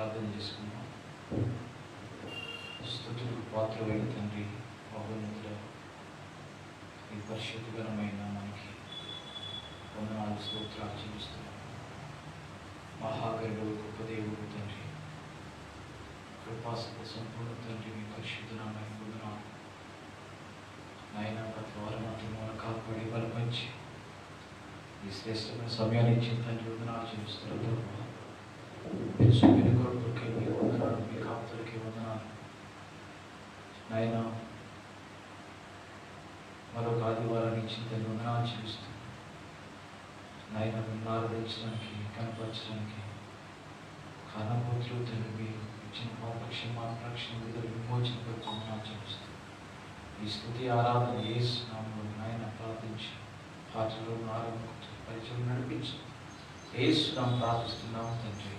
ప్రార్థన చేసుకున్నాం. స్తుతులకు పాత్రమైన తండ్రి, మహోన్నతుడా, ఈ పరిశుద్ధకరమైన మనకి వందనాలు, స్తోత్రాలు చెల్లిస్తున్నాం. మహాగరుడు, గొప్ప దేవుడు తండ్రి, కృపాసత్య సంపూర్ణ తండ్రి, మీ పరిశుద్ధ నామానికి వందనాలు. నాయన ప్రతి వారం మన కాపాడి బలపరిచి ఈ శ్రేష్టమైన సమయాన్ని ఇచ్చిన తండ్రి వందనాలు చెల్లిస్తున్నాం. మీరు చూపిన కొడుకులకి మీ వందనాలు, మీ కాపులకి వందనాలు. నాయన మరొక ఆదివారాన్ని ఇచ్చిన తండ్రి వందనాలు చెల్లిస్తున్నాం. నాయన మిమ్మల్ని ఆరాధించడానికి, కనపరచడానికి కారణభూతులు తండ్రి మీరు ఇచ్చిన పాపక్షమాపణ, రక్షణ, విడుదల, విమోచన కొరకు వందనాలు చెల్లిస్తున్నాం. ఈ స్తుతి ఆరాధన యేసు నామములో నాయన ప్రార్థించి పాటలో ఆరంభం పరిచయం నడిపించి యేసు నామములో ప్రార్థిస్తున్నాం తండ్రి.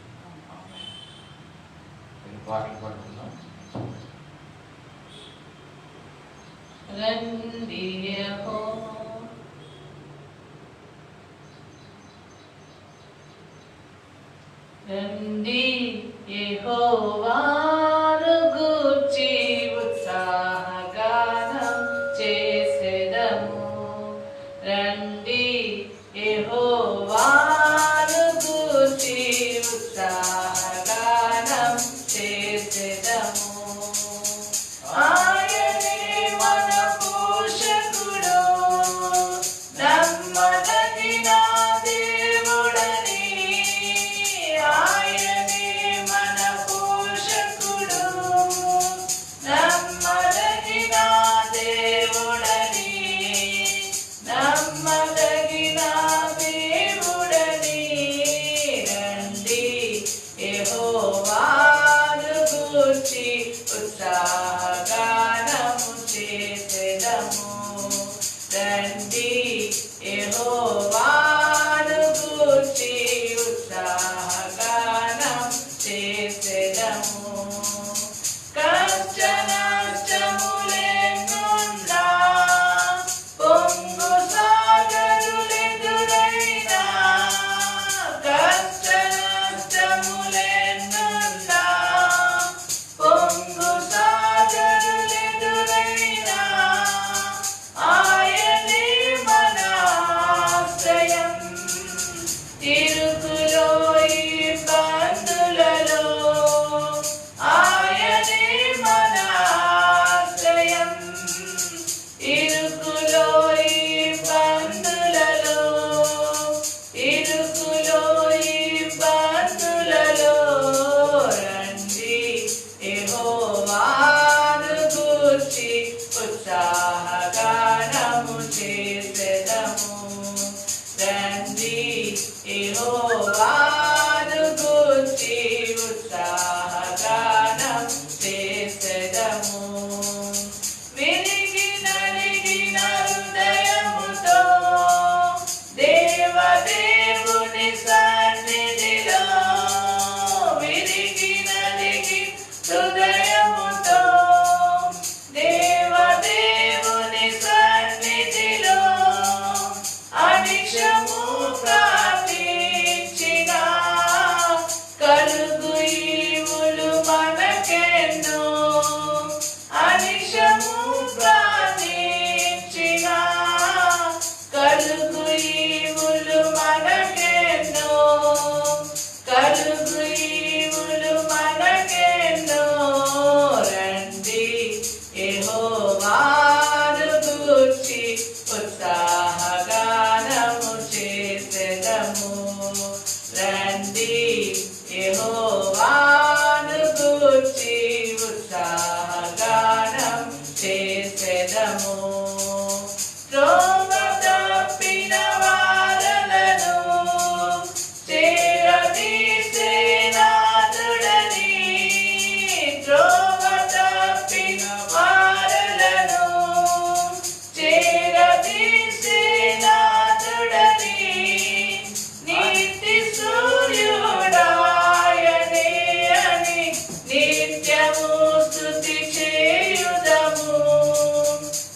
ఆమేన్. పాటలు పాడుకుందాం. రండి రండి యెహోవాను గూర్చి ఉత్సాహగానం చేసెదము. రండి యెహోవాను గూర్చి ఉత్సాహగానం చేసెదము. ఆయనే మన పోషకుడు, నమ్మదగిన దేవుడని. ఆయనే మన పోషకుడు, నమ్మదగిన దేవుడని. నమ్మదగిన దేవుడని. రండి యెహోవాను గూర్చి ఉత్సాహగానము చేసెదము. రండి యెహోవాను గూర్చి ఉత్సాహగానం చేసెదము. కష్ట నష్టములెన్నున్నా, పొంగు సాగరులెదురైనా, కష్ట నష్టములెన్నున్నా, పొంగు సాగరులెదురైనా, ఆయనే మన ఆశ్రయం. ఇరుకులో ఇబ్బందులలో ఆయనే మన ఆశ్రయం. ఇరుకులో ఇబ్బందులలో, ఇరుకులో ఇబ్బందులలో రండి యెహోవాను గూర్చి ఉత్సాహగానము చేసెదము. రండి యెహోవాను గూర్చి ఉత్సాహగానం చేసెదము. విరిగి నలిగిన హృదయముతో దేవదేవుని సన్నిధిలో, విరిగి నలిగి హృదయముతో దేవదేవుని సన్నిధిలో అనిశము ప్రార్థించిన కలుగు ఈవులు మనకెన్నో. అనిశము ప్రార్థించిన కలుగు ఈవులు మనకెన్నో. కలుగు ఈవులు మనకెన్నో. రండి యెహోవాను గూర్చి ఉత్సాహగానము చేసెదము. రండి యెహోవాను గూర్చి ఉత్సాహగానం చేసెదము. త్రోవ తప్పిన వారలను చేరదీసే నాథుడని. త్రోవ తప్పిన వారలను చేరదీసే నాథుడని. నీతి సూర్యుడాయనే అని నిత్యము స్తుతి చేయుదము.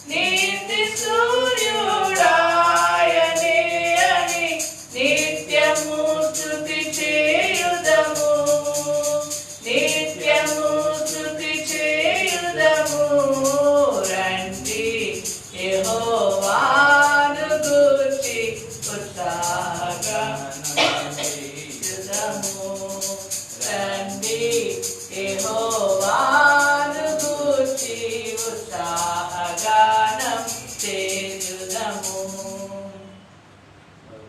నీ ఉత్సాహగానం చేయుదము.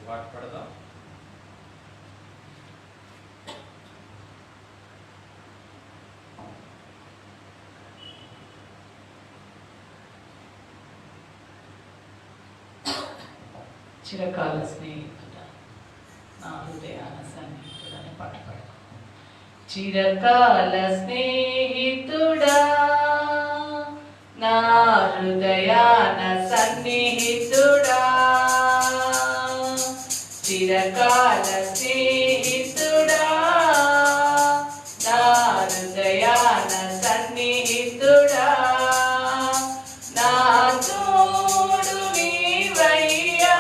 పాట పాడదాం. చిరకాల స్నేహితుడా నా హృదయాన సన్నిహితుడని పాట పాడు. చిరకాల స్నేహితుడా నా హృదయాన సన్నిహితుడా, చిరకాల స్నేహితుడా నా హృదయాన సన్నిహితుడా, నా తోడు నీవయ్యా,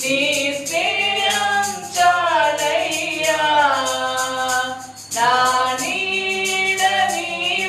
నీ స్నేహం చాలయ్యా, నా నీడ నీవయ్యా,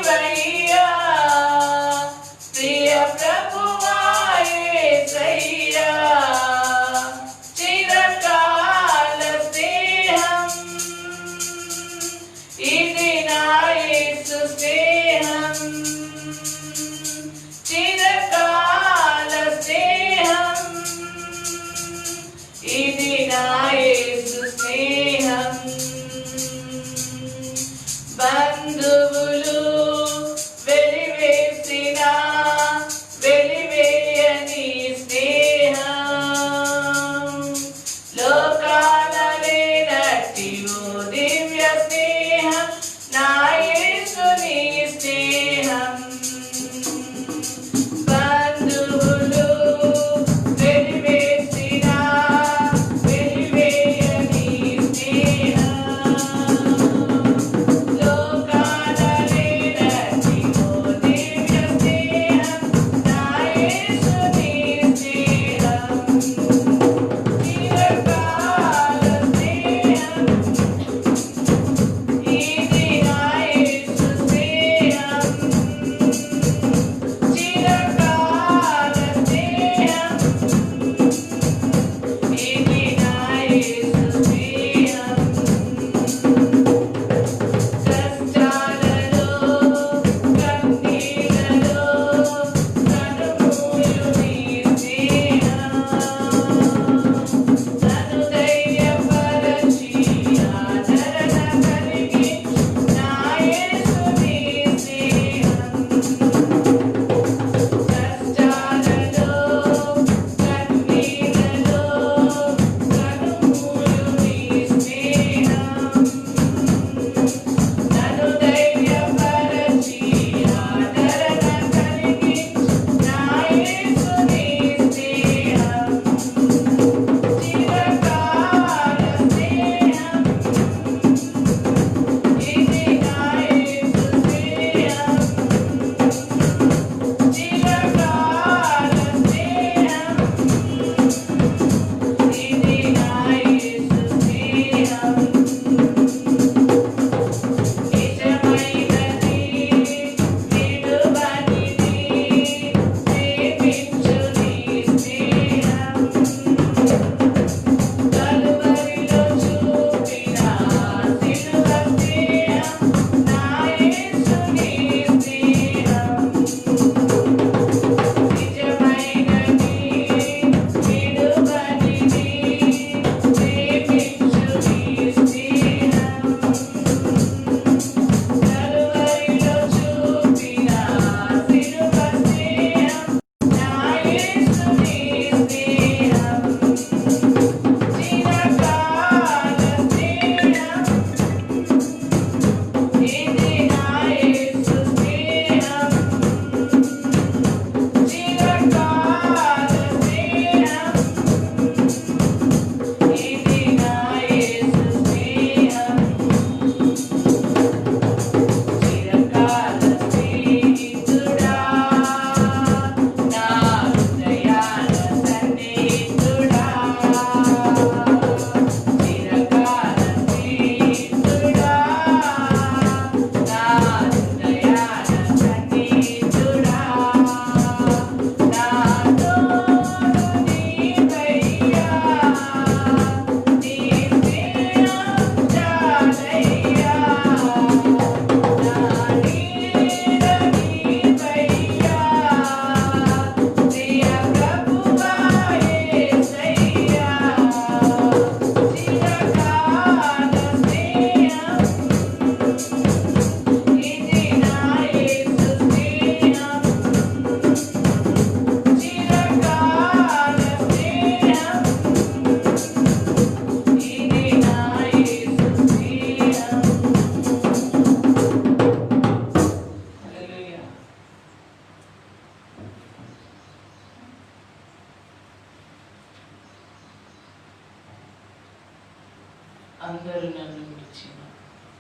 అందరూ నన్ను విడిచిన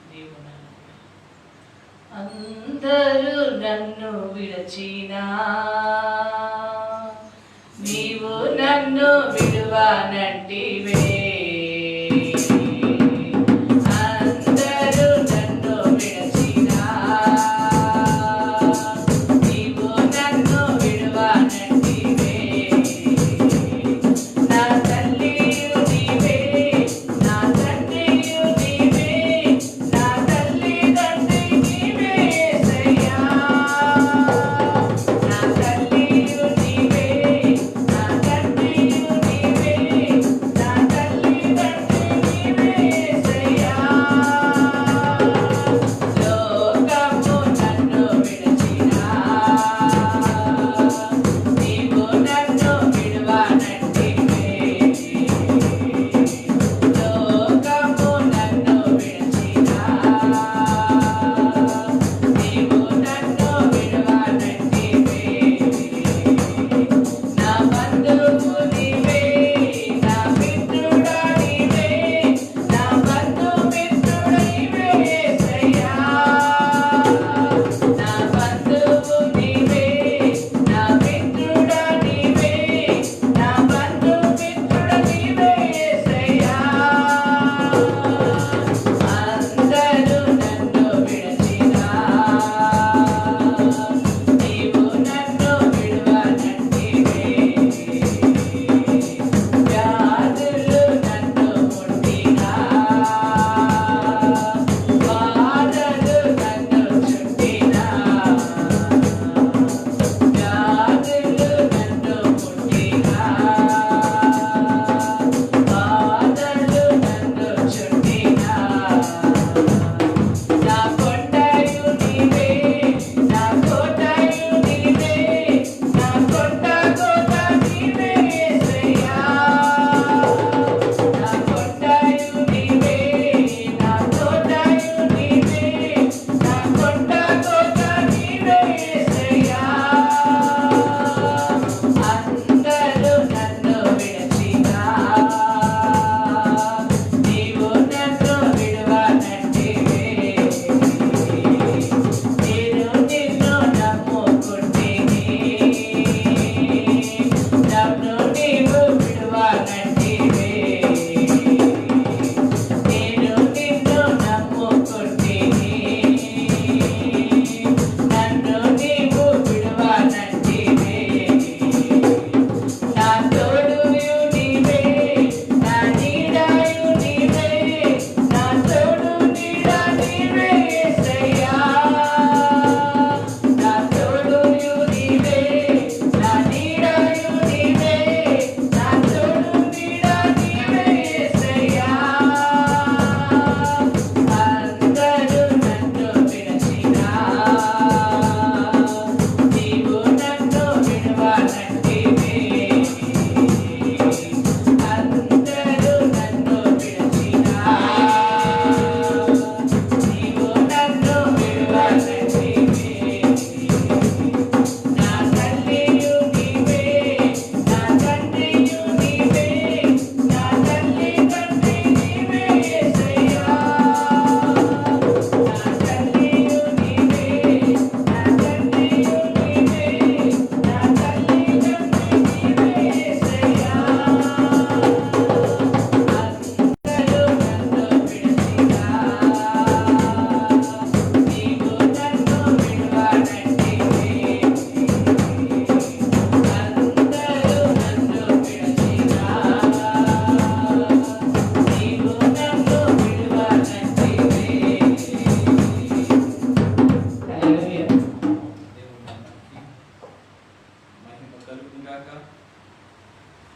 నీవు నన్ను అందరూ నన్ను విడచినా నీవు నన్ను విడువనంటివే. అందరూ నన్ను విడచినా నీవు నన్ను విడువనంటివే. నా తల్లియు నీవే, నా తండ్రియు నీవే, నా తల్లిదండ్రి నీవే యేసయ్యా. నా తల్లియు నీవే, నా తండ్రియు నీవే, నా తల్లిదండ్రి నీవే యేసయ్యా. లోకము నన్ను విడచినా నీవు నన్ను విడువనంటివే. లోకము నన్ను విడచినా నీవు నన్ను విడువనంటివే. నా బంధువు నీవే, నా మిత్రుడా నీవే, నా బంధుమిత్రుడా నీవే యేసయ్యా. నా బంధువు నీవే, నా మిత్రుడా నీవే, నా బంధుమిత్రుడా నీవే యేసయ్యా. అందరూ నన్ను విడచినా నీవు నన్ను విడువనంటివే. వ్యాధులు నన్ను ముట్టినా, బాధలు నన్ను చుట్టినా, వ్యాధులు నన్ను ముట్టినా, బాధలు నన్ను చుట్టినా. నా కొండయు నీవే, నా కోటయు నీవే, నా కొండ కోట నీవే యేసయ్యా. నా కొండయు నీవే, నా కోటయు నీవే, నా కొండ కోట నీవే యేసయ్యా. అందరూ నన్ను విడచినా నీవు నన్ను విడువనంటివే. నేను నిన్ను నమ్ముకుంటిని, నన్ను నీవు విడువనంటివే. నేను నిన్ను నమ్ముకుంటిని, నన్ను నీవు విడువనంటివే. నా తోడుయు నీవే, నా నీడయు నీవే, నా తోడు నీడ నీవే యేసయ్యా. నా తోడుయు నీవే, నా నీడయు నీవే, నా తోడు నీడ నీవే యేసయ్యా. అందరూ నన్ను విడచినా నీవు నన్ను విడువనంటివే. అందరూ నన్ను విడచినా నీవు నన్ను విడువనంటివే. నా తల్లియు నీవే, నా తండ్రియు నీవే, నా తల్లిదండ్రి నీవే యేసయ్యా. నా తల్లియు నీవే, నా తండ్రియు నీవే, నా తల్లిదండ్రి నీవే యేసయ్యా. అందరూ నన్ను విడచినా నీవు నన్ను విడువనంటివే. అందరూ నన్ను విడచినా నీవు నన్ను విడువనంటివే. హల్లెలూయా. మహిమ కలుగును గాక.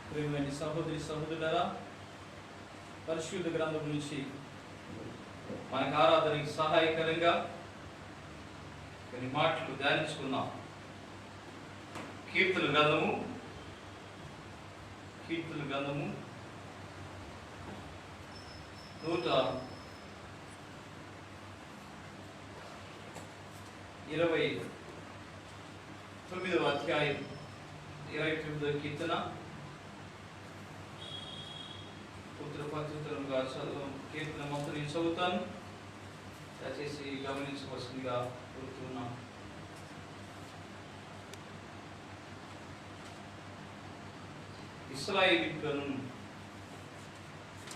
ప్రియమైన సహోదరి సహోదరులారా, పరిశుద్ధ గ్రంథం నుంచి మనకు ఆరాధనకి సహాయకరంగా కొన్ని మాటలు ధ్యానించుకుందాం. కీర్తన గ్రంథము 129వ అధ్యాయం 29వ కీర్తన ఉత్తర పద్ధతులుగా చదువు కీర్తన మొత్తం నేను చదువుతాను, దయచేసి గమనించవలసిందిగా కోరుతున్నాం. ఇశ్రాయేలీయులను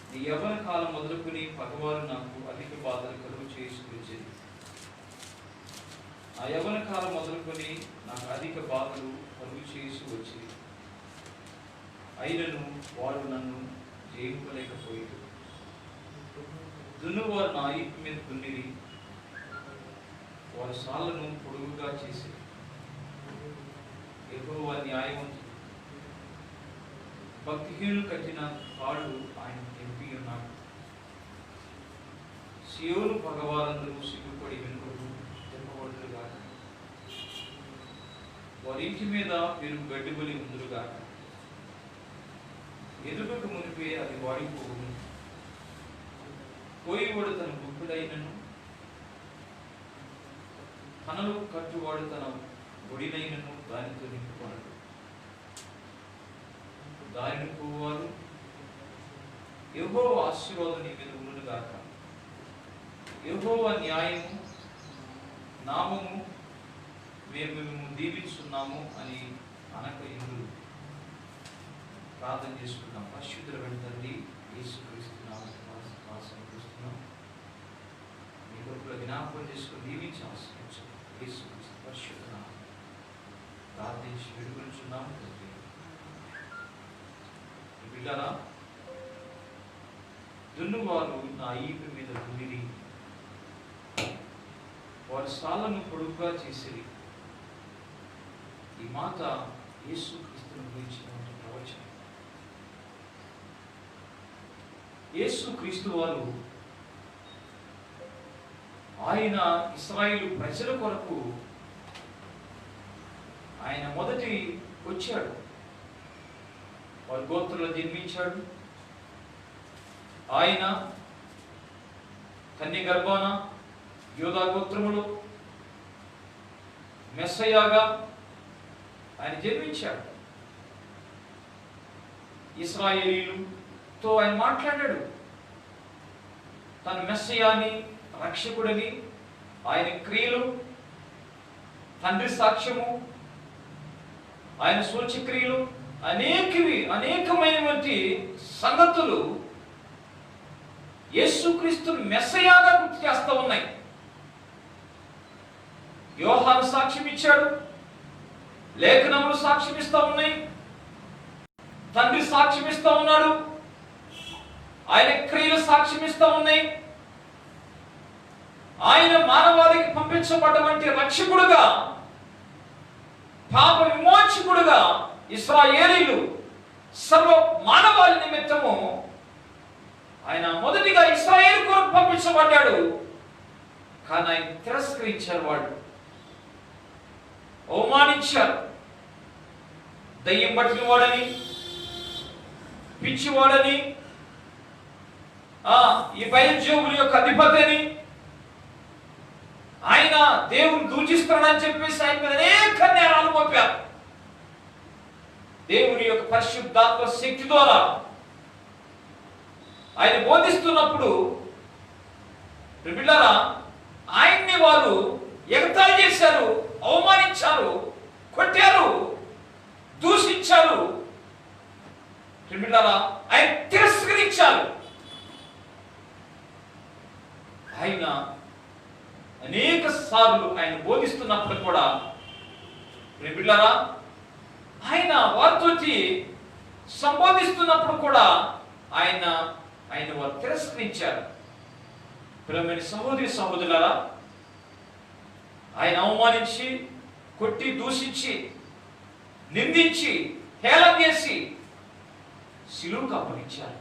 నీ యవ్వన కాలం మొదలుకొని పగవారు నాకు అధిక బాధలు కలుగు చేసుకొచ్చేది. ఆ యవ్వన కాలం మొదలుకొని నాకు అధిక బాధలు కలుగు చేసి వచ్చేది. అయినను వాడు నన్ను జయింపలేకపోయాడు. దున్నువారు నా ఈపు మీద దున్నిరి, వారి సాళ్లను పొడుగుగా చేసి. యెహోవా న్యాయవంతుడు, భక్తిహీనులు కట్టిన తాడు ఆయన తెంపి ఉన్నాడు. సియోను పగవారందరూ సిగ్గుపడి వెనుకకు తెంపబడుదురుగాక, వారి ఇంటి మీద మీరు గడ్డిబలి ఉందురుగాక. ఎదుగకు మునిపే అది వాడిపోవును. కోయివాడు తన గుప్పుడైనను, పనలు కట్టువాడు తన ఒడినైనను దానితో నింపుకొనడు. దారిని పోవారు యెహోవా ఆశీర్వాదం నీ మీద ఉండునుగాక. యెహోవా న్యాయము నామము మేము దీవించున్నాము అని అనక ఇందు ప్రార్థన చేసుకున్నాం. పరిశుద్ధుల తండ్రి యేసుక్రీస్తు నామమున సమర్పిస్తున్నాం. మీ కొరకు జ్ఞాపకం చేసుకుని దీవించి ఆశీర్వదించండి. యేసుక్రీస్తు పరిశుద్ధ నామమున ప్రార్థించి వేడుకొనుచున్నాము తండ్రి. బిడ్డలారా, దున్నువారు నా ఈపు మీద దున్నిరి, వారి సాళ్లను పొడుగుగా చేసిరి. ఈ మాట యేసుక్రీస్తును గురించినటువంటి ప్రవచనం. యేసుక్రీస్తు వారు ఆయన ఇశ్రాయేలు ప్రజల కొరకు ఆయన మొదటి వచ్చాడు. వారి గోత్రంలో జన్మించాడు. ఆయన కన్య గర్భాన యోధా గోత్రములో మెస్సయ్యగా ఆయన జన్మించాడు. ఇశ్రాయేలీయులతో ఆయన మాట్లాడాడు. తన మెస్సయ్యాని, రక్షకుడని, ఆయన క్రియలు, తండ్రి సాక్ష్యము, ఆయన సూచక్రియలు, అనేకమైనటువంటి సంగతులు యేసుక్రీస్తును మెస్సయ్యగా గుర్తు చేస్తూ ఉన్నాయి. యోహాను సాక్ష్యం ఇచ్చాడు, లేఖనములు సాక్ష్యం ఇస్తూ ఉన్నాయి, తండ్రి సాక్ష్యం ఇస్తూ ఉన్నాడు, ఆయన క్రియలు సాక్ష్యం ఇస్తూ ఉన్నాయి. ఆయన మానవాళికి పంపించబడ్డటువంటి రక్షకుడుగా, పాప విమోచకుడుగా ఇశ్రాయేలీయులు సర్వ మానవాళి నిమిత్తము ఆయన మొదటిగా ఇశ్రాయేలు కొరకు పంపించబడ్డాడు. కానీ ఆయన తిరస్కరించారు, వాళ్ళు అవమానించారు. దయ్యం పట్టిన వాడని, పిచ్చివాడని, ఈ భయజోగుల యొక్క అధిపతి అని, ఆయన దేవుని దూషిస్తున్నాడని చెప్పేసి ఆయన మీద అనేక నేరాలు మోపారు. దేవుని యొక్క పరిశుద్ధాత్మ శక్తి ద్వారా ఆయన బోధిస్తున్నప్పుడు బిడ్డలారా, ఆయన్ని వారు ఎగతాళి చేశారు, అవమానించారు, కొట్టారు, దూషించారు. బిడ్డలారా, ఆయన తిరస్కరించారు. ఆయన అనేక సార్లు ఆయన బోధిస్తున్నప్పుడు కూడా బిడ్డలారా, ఆయన వారితో సంబోధిస్తున్నప్పుడు కూడా ఆయన వారు తిరస్కరించారు. ప్రియమైన సహోదరి సహోదరులారా, ఆయన అవమానించి, కొట్టి, దూషించి, నిందించి, హేళన చేసి సిలువకు అప్పగించారు.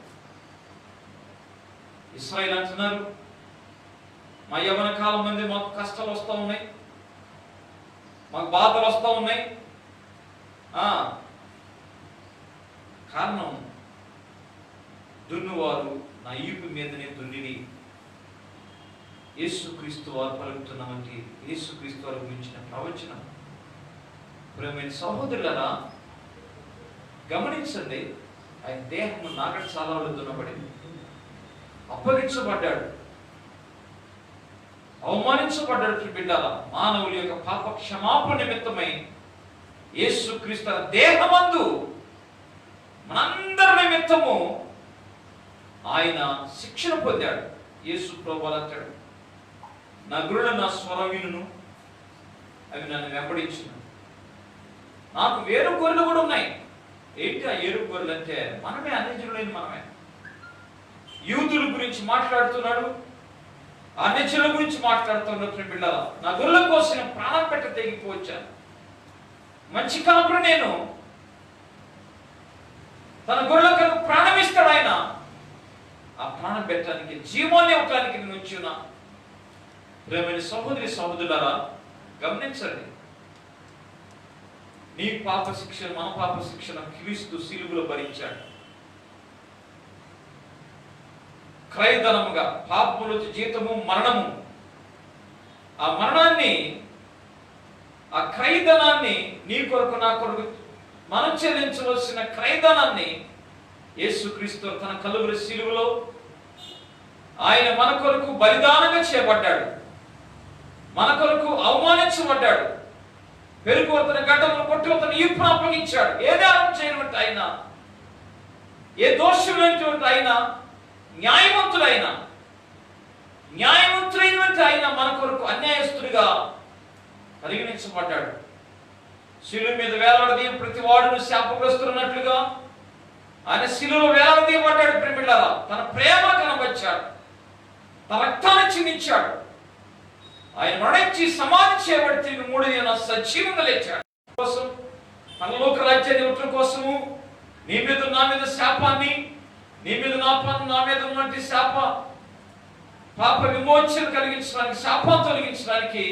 ఇశ్రాయేలు అంటున్నారు, మా యవ్వన కాలం మంది మాకు కష్టాలు వస్తూ ఉన్నాయి, మాకు బాధలు వస్తూ ఉన్నాయి. కారణం దున్నువారు నా ఈపు మీదనే దున్నిని. యేసుక్రీస్తు వారు పలుకుతున్నామంటే యేసుక్రీస్తు వారు గురించిన ప్రవచనం. ప్రియమైన సహోదరులారా, గమనించండి, ఆయన దేహము నాగటి చాలా దున్నబడింది. అప్పగించబడ్డాడు, అవమానించబడ్డాడు. బిడ్డల మానవుల యొక్క పాప క్షమాపణ నిమిత్తమై యేసుక్రీస్తు దేహమందు మనందరి నిమిత్తము ఆయన శిక్షణ పొందాడు. యేసు ప్రభువు అంటాడు, నా గురుడు నా స్వరం వినును, అవి నన్ను వెంబడించును. నాకు వేరు గొర్రెలు కూడా ఉన్నాయి. ఏంటి ఆ ఏరు గొర్రెలు అంటే మనమే, అన్యజనులైన మనమే. యూదుల గురించి మాట్లాడుతున్నాడు, అన్యజనుల గురించి మాట్లాడుతున్నట్టు బిడ్డల నా గొర్రెల కోసం నేను ప్రాణం పెట్ట తెగిపోవచ్చాను. మంచి కాపురు నేను, తన గొర్రెలకు ప్రాణం ఇస్తాడు ఆయన. ఆ ప్రాణం పెట్టడానికి, జీవాన్ని ఇవ్వటానికి నేను వచ్చున్నా. ప్రేమైన సహోదరి సహోదరులారా గమనించండి, నీ పాప శిక్షణ, మన పాప శిక్షణ క్రీస్తు సిలువలో భరించాడు. క్రయధనముగా పాపముల జీతము మరణము. ఆ మరణాన్ని, ఆ క్రయధనాన్ని నీ కొరకు నా కొరకు మనం చెల్లించవలసిన క్రయధనాన్ని యేసుక్రీస్తు తన కలువరి సిలువలో ఆయన మన కొరకు బలిదానంగా చేయబడ్డాడు. మన కొరకు అవమానించబడ్డాడు. పెరుగుతన గడ్డలను కొట్టి అతను ఈపును అప్పగించాడు. ఏ దానం చేయనటువంటి ఆయన, ఏ దోషం లేనటువంటి ఆయన, న్యాయవంతుడైన ఆయన మన కొరకు అన్యాయస్తుడిగా పరిగణించబడ్డాడు. శిలువ మీద వేలాడదీయ ప్రతి వాడును శాపగ్రస్తున్నట్లుగా ఆయన శిలువలో వేలాడదీయబడ్డాడు. ప్రేమిళ్ళారా తన ప్రేమ కనబరిచాడు, తన రక్తాన్ని చిందించాడు. ఆయన మరణించి సమాధి చేయబడి తిరిగి 3వ దినాన సజీవంగా లేచాడు. కోసం పరలోక రాజ్యాన్ని ఇవ్వటం కోసము నీ మీద నా మీద శాపాన్ని, నీ మీద నా మీద ఉన్నటువంటి శాప పాప విమోచన కలిగించడానికి, శాపాన్ని తొలగించడానికి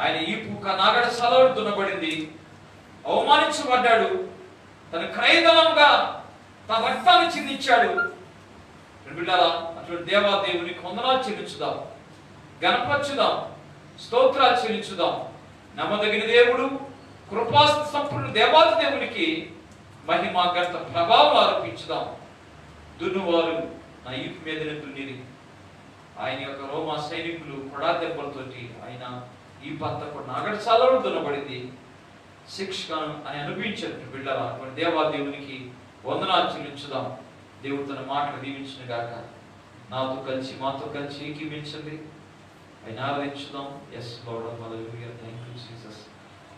ఆయన ఈపు నాగడ సలవడు దున్నబడింది, అవమానించబడ్డాడు. తన క్రయధనంగా తన రక్తాన్ని చిందించాడు. బిడ్డలారా అటువంటి దేవాదేవునికి వందనాలు చెల్లించుదాం, గణపరచుదాం, స్తోత్రాలు చెల్లించుదాం. నమ్మదగిన దేవుడు, కృపాస్త సంపూర్ణ దేవాది దేవునికి మహిమ ఘనత ప్రభావం ఆరోపించుదాం. దున్నువారు నా ఈపు మీదనే దున్నిరి. ఆయన యొక్క రోమా సైనికులు కొడా దెబ్బలతోటి ఆయన ఈ పంత కూడా నాగడశాలలో దున్నబడింది. శిక్ష అని అనిపించారు. బిడ్డలా అటువంటి దేవాదేవునికి వందనాలు చెల్లించుదాం. దేవుడు తన మాటలు దీవించిన గాక. నాతో కలిసి మాతో కలిసి ఏకీవించండి, ఆయన ఆరాధించుదాం. Yes Lord, hallelujah, thank you Jesus.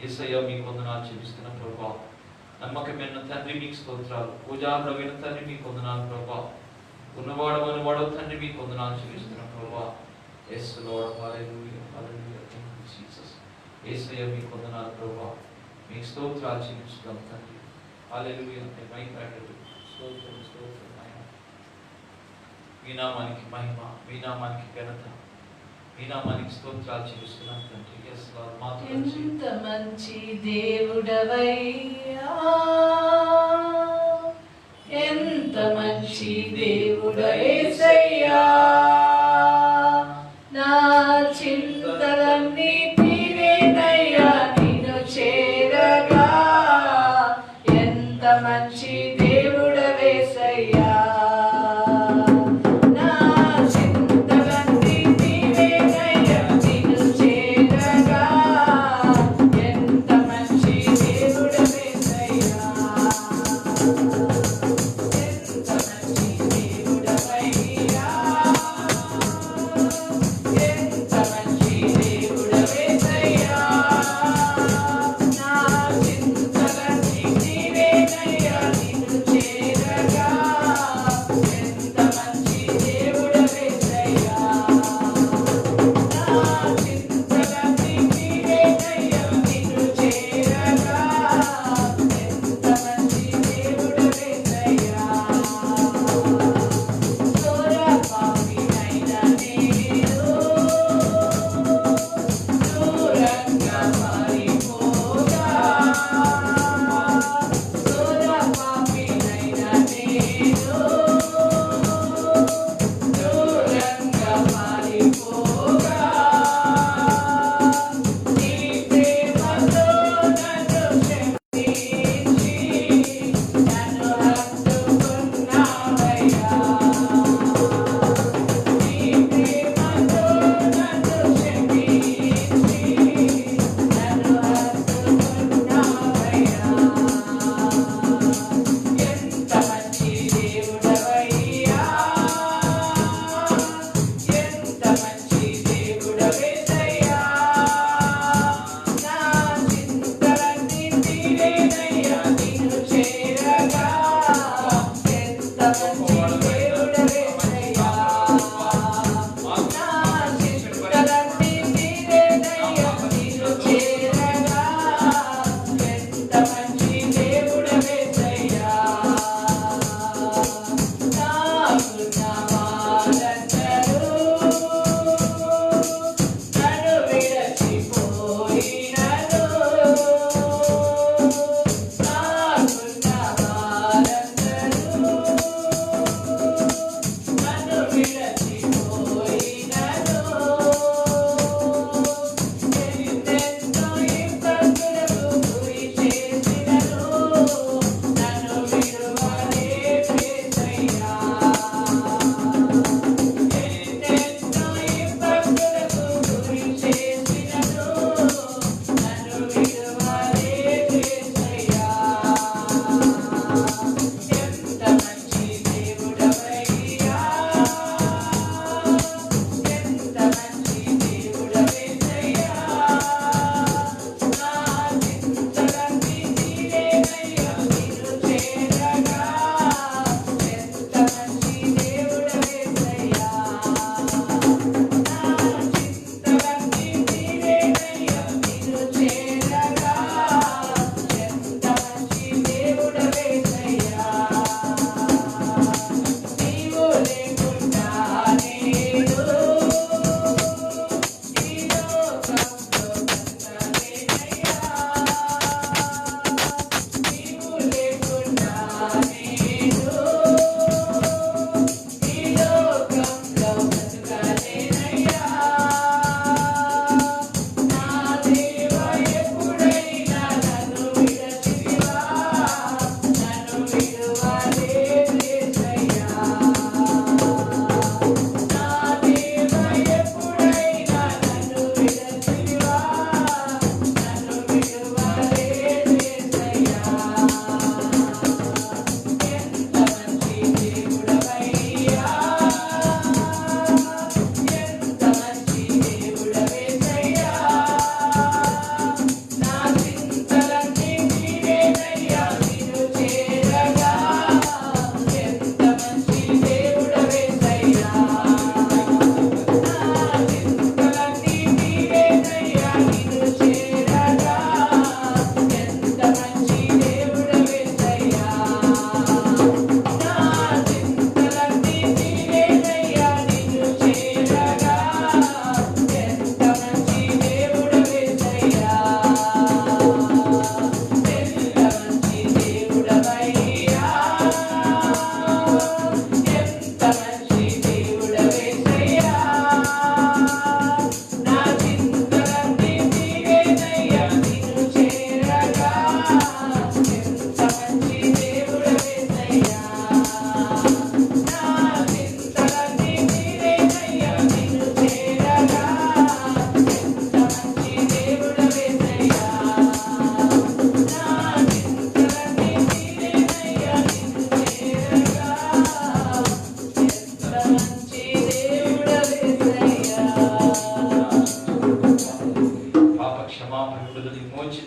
యేసయ్యా మీకు వందనాలు చెల్లిస్తున్న ప్రభువా, నమ్మకమైన తండ్రి మీకు స్తోత్రాలు. పూజారుడైన తండ్రి మీకు వందనాలు ప్రభువా, ఉన్నవాడవని వాడవ తండ్రి మీకు వందనాలు చెల్లిస్తున్న ప్రభువా. Yes Lord, hallelujah, hallelujah, thank you Jesus. యేసయ్యా మీకు వందనాలు ప్రభువా, మీకు స్తోత్రాలు చెల్లించుదాం తండ్రి. హల్లెలూయా. స్తోత్రం స్తోత్రం నాయనా. మీ నామానికి మహిమ, మీ నామానికి ఘనత, మీ నామానికి స్తోత్రాలు చెల్లిస్తున్నాం తండ్రి. ఎస్ లార్డ్, మాతో కలిసి ఎంత మంచి దేవుడవయ్యా, ఎంత మంచి దేవుడయేసయ్యా. నా చింతలన్నీ తీరేనయ్యా నిన్ను చేరగా. ఎంత మంచి దేవుడవేసయ్యా. నా చింతలన్నీ తీరేనయ్యా నిన్ను చేరగా. ఎంత మంచి దేవుడవేసయ్యా.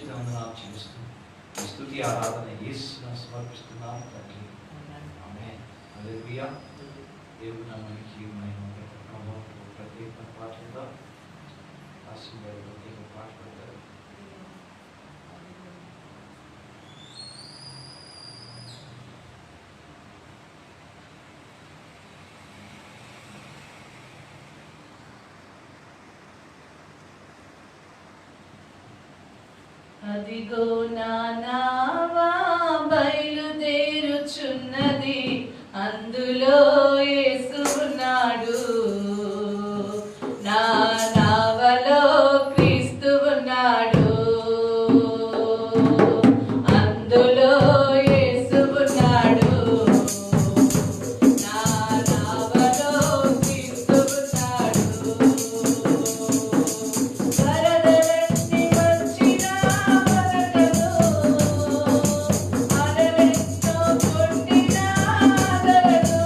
చేసిన వందనాలు చెల్లిస్తూ ఈ స్తుతి ఆరాధన యేసును సమర్పిస్తున్నాము తండ్రి. ఆమేన్. హల్లెలూయా. దేవుని నామానికి మహిమ. ప్రత్యేక పాటలుగా ఆశీర్వాద ప్రత్యేక పాట పెడతారు. అదిగో నా నావా బయలుదేరుచున్నది, అందులో యేసు ఉన్నాడు. నా నావలో క్రీస్తు ఉన్నాడు, అందులో యేసు ఉన్నాడు. నా నావలో క్రీస్తు ఉన్నాడు. వరదలన్నీ వచ్చినా వరదలు, అలలెన్నో కొట్టినా వదలదు.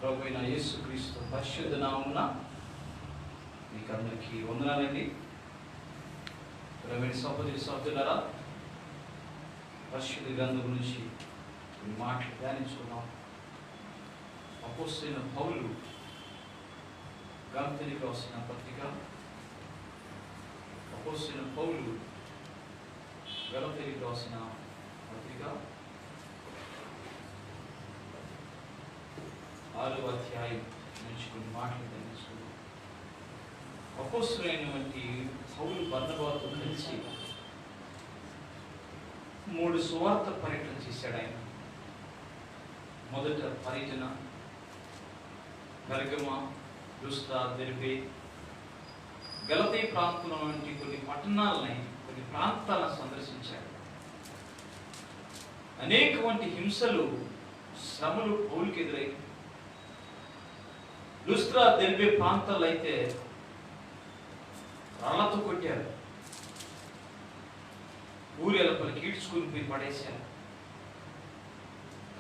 ప్రభు అయిన యేసుక్రీస్తు పరిశుద్ధ నామమున మీకు అందరికీ వందనాలండి. ప్రియమైన సహోదరి సహోదరులారా, పరిశుద్ధ గ్రంథం గురించి కొన్ని మాటలు ధ్యానించుకున్నాం. అపోస్తలుడైన పౌలు గలతీయులకు రాసిన పత్రిక, అపోస్తలుడైన పౌలు గలతీయులకు రాసిన పత్రిక 6వ అధ్యాయం నుంచి కొన్ని మాటలు తెలుసుకున్నాం. అపోస్తలుడైనటువంటి పౌలు బర్నబాతో కలిసి 3 సువార్త పర్యటన చేశాడు. ఆయన మొదట పర్యటన బెర్గమ, లుస్త్రా, దెర్బే, గలతీ ప్రాంతంలో వంటి కొన్ని పట్టణాలని, కొన్ని ప్రాంతాలను సందర్శించాడు. అనేక వంటి హింసలు, శ్రమలు పౌలుకి ఎదురై లుస్త్రా, దెర్బే ప్రాంతాల్లో అయితే రాళ్లతో కొట్టారు, ఊరి ఎలపలికి ఈడ్చుకుని పోయి పడేశారు.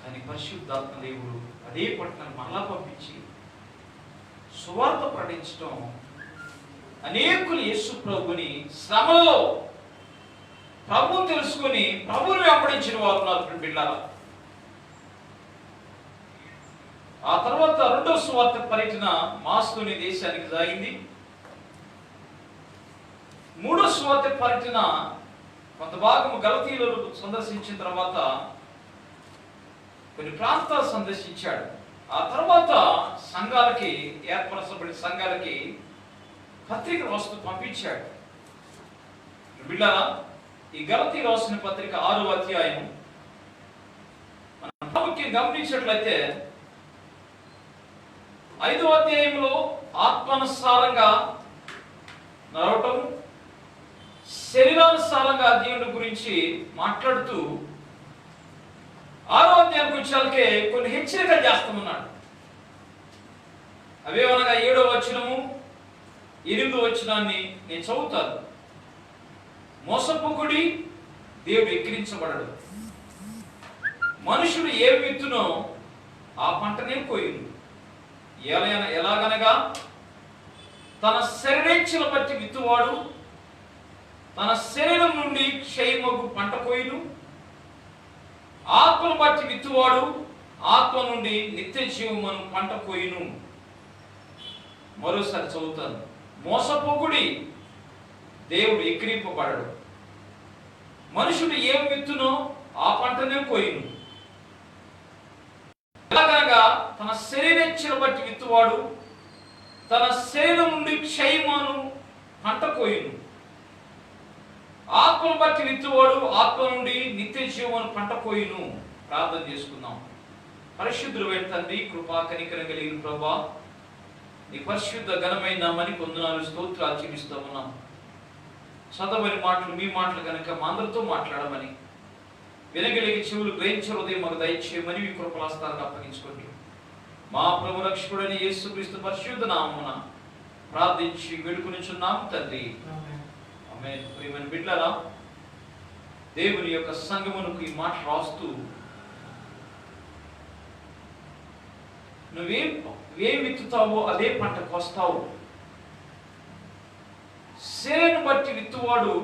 కానీ పరిశుద్ధాత్మ దేవుడు అదే పట్టణాన్ని మరలా పంపించి సువార్త ప్రకటించడం, అనేకులు యేసు ప్రభుని శ్రమలో ప్రభు తెలుసుకొని ప్రభుని వెంబడించిన వారు ఉన్నారు బిడ్డలారా. ఆ తర్వాత 2వ సువార్త పర్యటన మాస్కోని దేశానికి సాగింది. 3వ సువార్త పర్యటన కొంత భాగం గలతీయులను సందర్శించిన తర్వాత కొన్ని ప్రాంతాలు సందర్శించాడు. ఆ తర్వాత సంఘాలకి, ఏర్పరచబడిన సంఘాలకి పత్రిక రాస్తూ పంపించాడు. బిడ్డలారా, ఈ గలతీ రాసిన పత్రిక 6వ అధ్యాయం మనం ప్రాముఖ్యంగా గమనించినట్లయితే 5వ అధ్యాయంలో ఆత్మానుసారంగా నడవటం, శరీరానుసారంగా జీవనం గురించి మాట్లాడుతూ 6వ అధ్యాయానికి వచ్చాకే కొన్ని హెచ్చరికలు చేస్తామన్నాడు. అవేమనగా 7వ వచనము, 8వ వచనాన్ని నేను చదువుతాను. మోసపోకుడి, దేవుడు ఎక్కిరించబడడు. మనుషుడు ఏ విత్తునో ఆ పంటనే కోయును. ఎలాగనగా తన శరీరేచ్ఛల బట్టి విత్తువాడు తన శరీరం నుండి క్షయమగు పంట కోయును. ఆత్మను బట్టి విత్తువాడు ఆత్మ నుండి నిత్య జీవమును పంట కోయును. మరోసారి చదువుతాను. మోసపోకుడి, దేవుడు ఎక్కిరింపబడడు. మనుషుడు ఏం విత్తునో ఆ పంటనే కోయును. ఎలాగనగా తన శరీరేచ్ఛను బట్టి విత్తువాడు తన శరీరం నుండి క్షయమును పంట కోయును. ఆత్మను బట్టి విత్తువాడు ఆత్మ నుండి నిత్య జీవమును పంట కోయును. ప్రార్థన చేసుకుందాం. పరిశుద్ధుడైన తండ్రి, కృపా కనికరం కలిగిన ప్రభువా, నీ పరిశుద్ధ ఘనమైన నామానికి వందనాలు, స్తోత్రాలు చెల్లిస్తూ ఉన్నాం. చదవని మాటలు మీ మాటలు కనుక మా అందరితో మాట్లాడమని, వినగలిగే చెవులు గ్రహించే హృదయం మాకు దయచేయమని మీ కృపలాస్తాలకు అప్పగించుకోండి. మా ప్రభు రక్షకుడైన యేసుక్రీస్తు పరిశుద్ధ నామమున ప్రార్థించి వేడుకొనుచున్నాం తండ్రి, ఆమేన్. ప్రియమైన బిడ్డలారా, దేవుని యొక్క సంఘమునకు ఈ మాట రాస్తూ నువ్వేం విత్తుతావో అదే పంట కోస్తావు. శరీరాన్ని బట్టి విత్తువాడు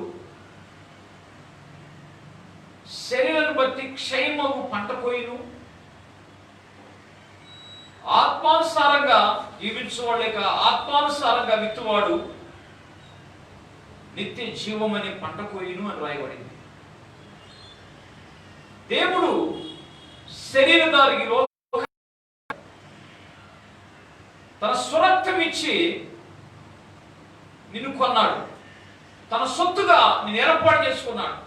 శరీరాన్ని బట్టి క్షయమగు పంట కోయును. ఆత్మానుసారంగా జీవించేవాడు లేక ఆత్మానుసారంగా విత్తువాడు నిత్య జీవమని పంట కోయును అని రాయబడింది. దేవుడు శరీరధారికి తన స్వరక్తం ఇచ్చి నిన్ను కొన్నాడు. తన సొత్తుగా నిన్ను ఏర్పాటు చేసుకున్నాడు.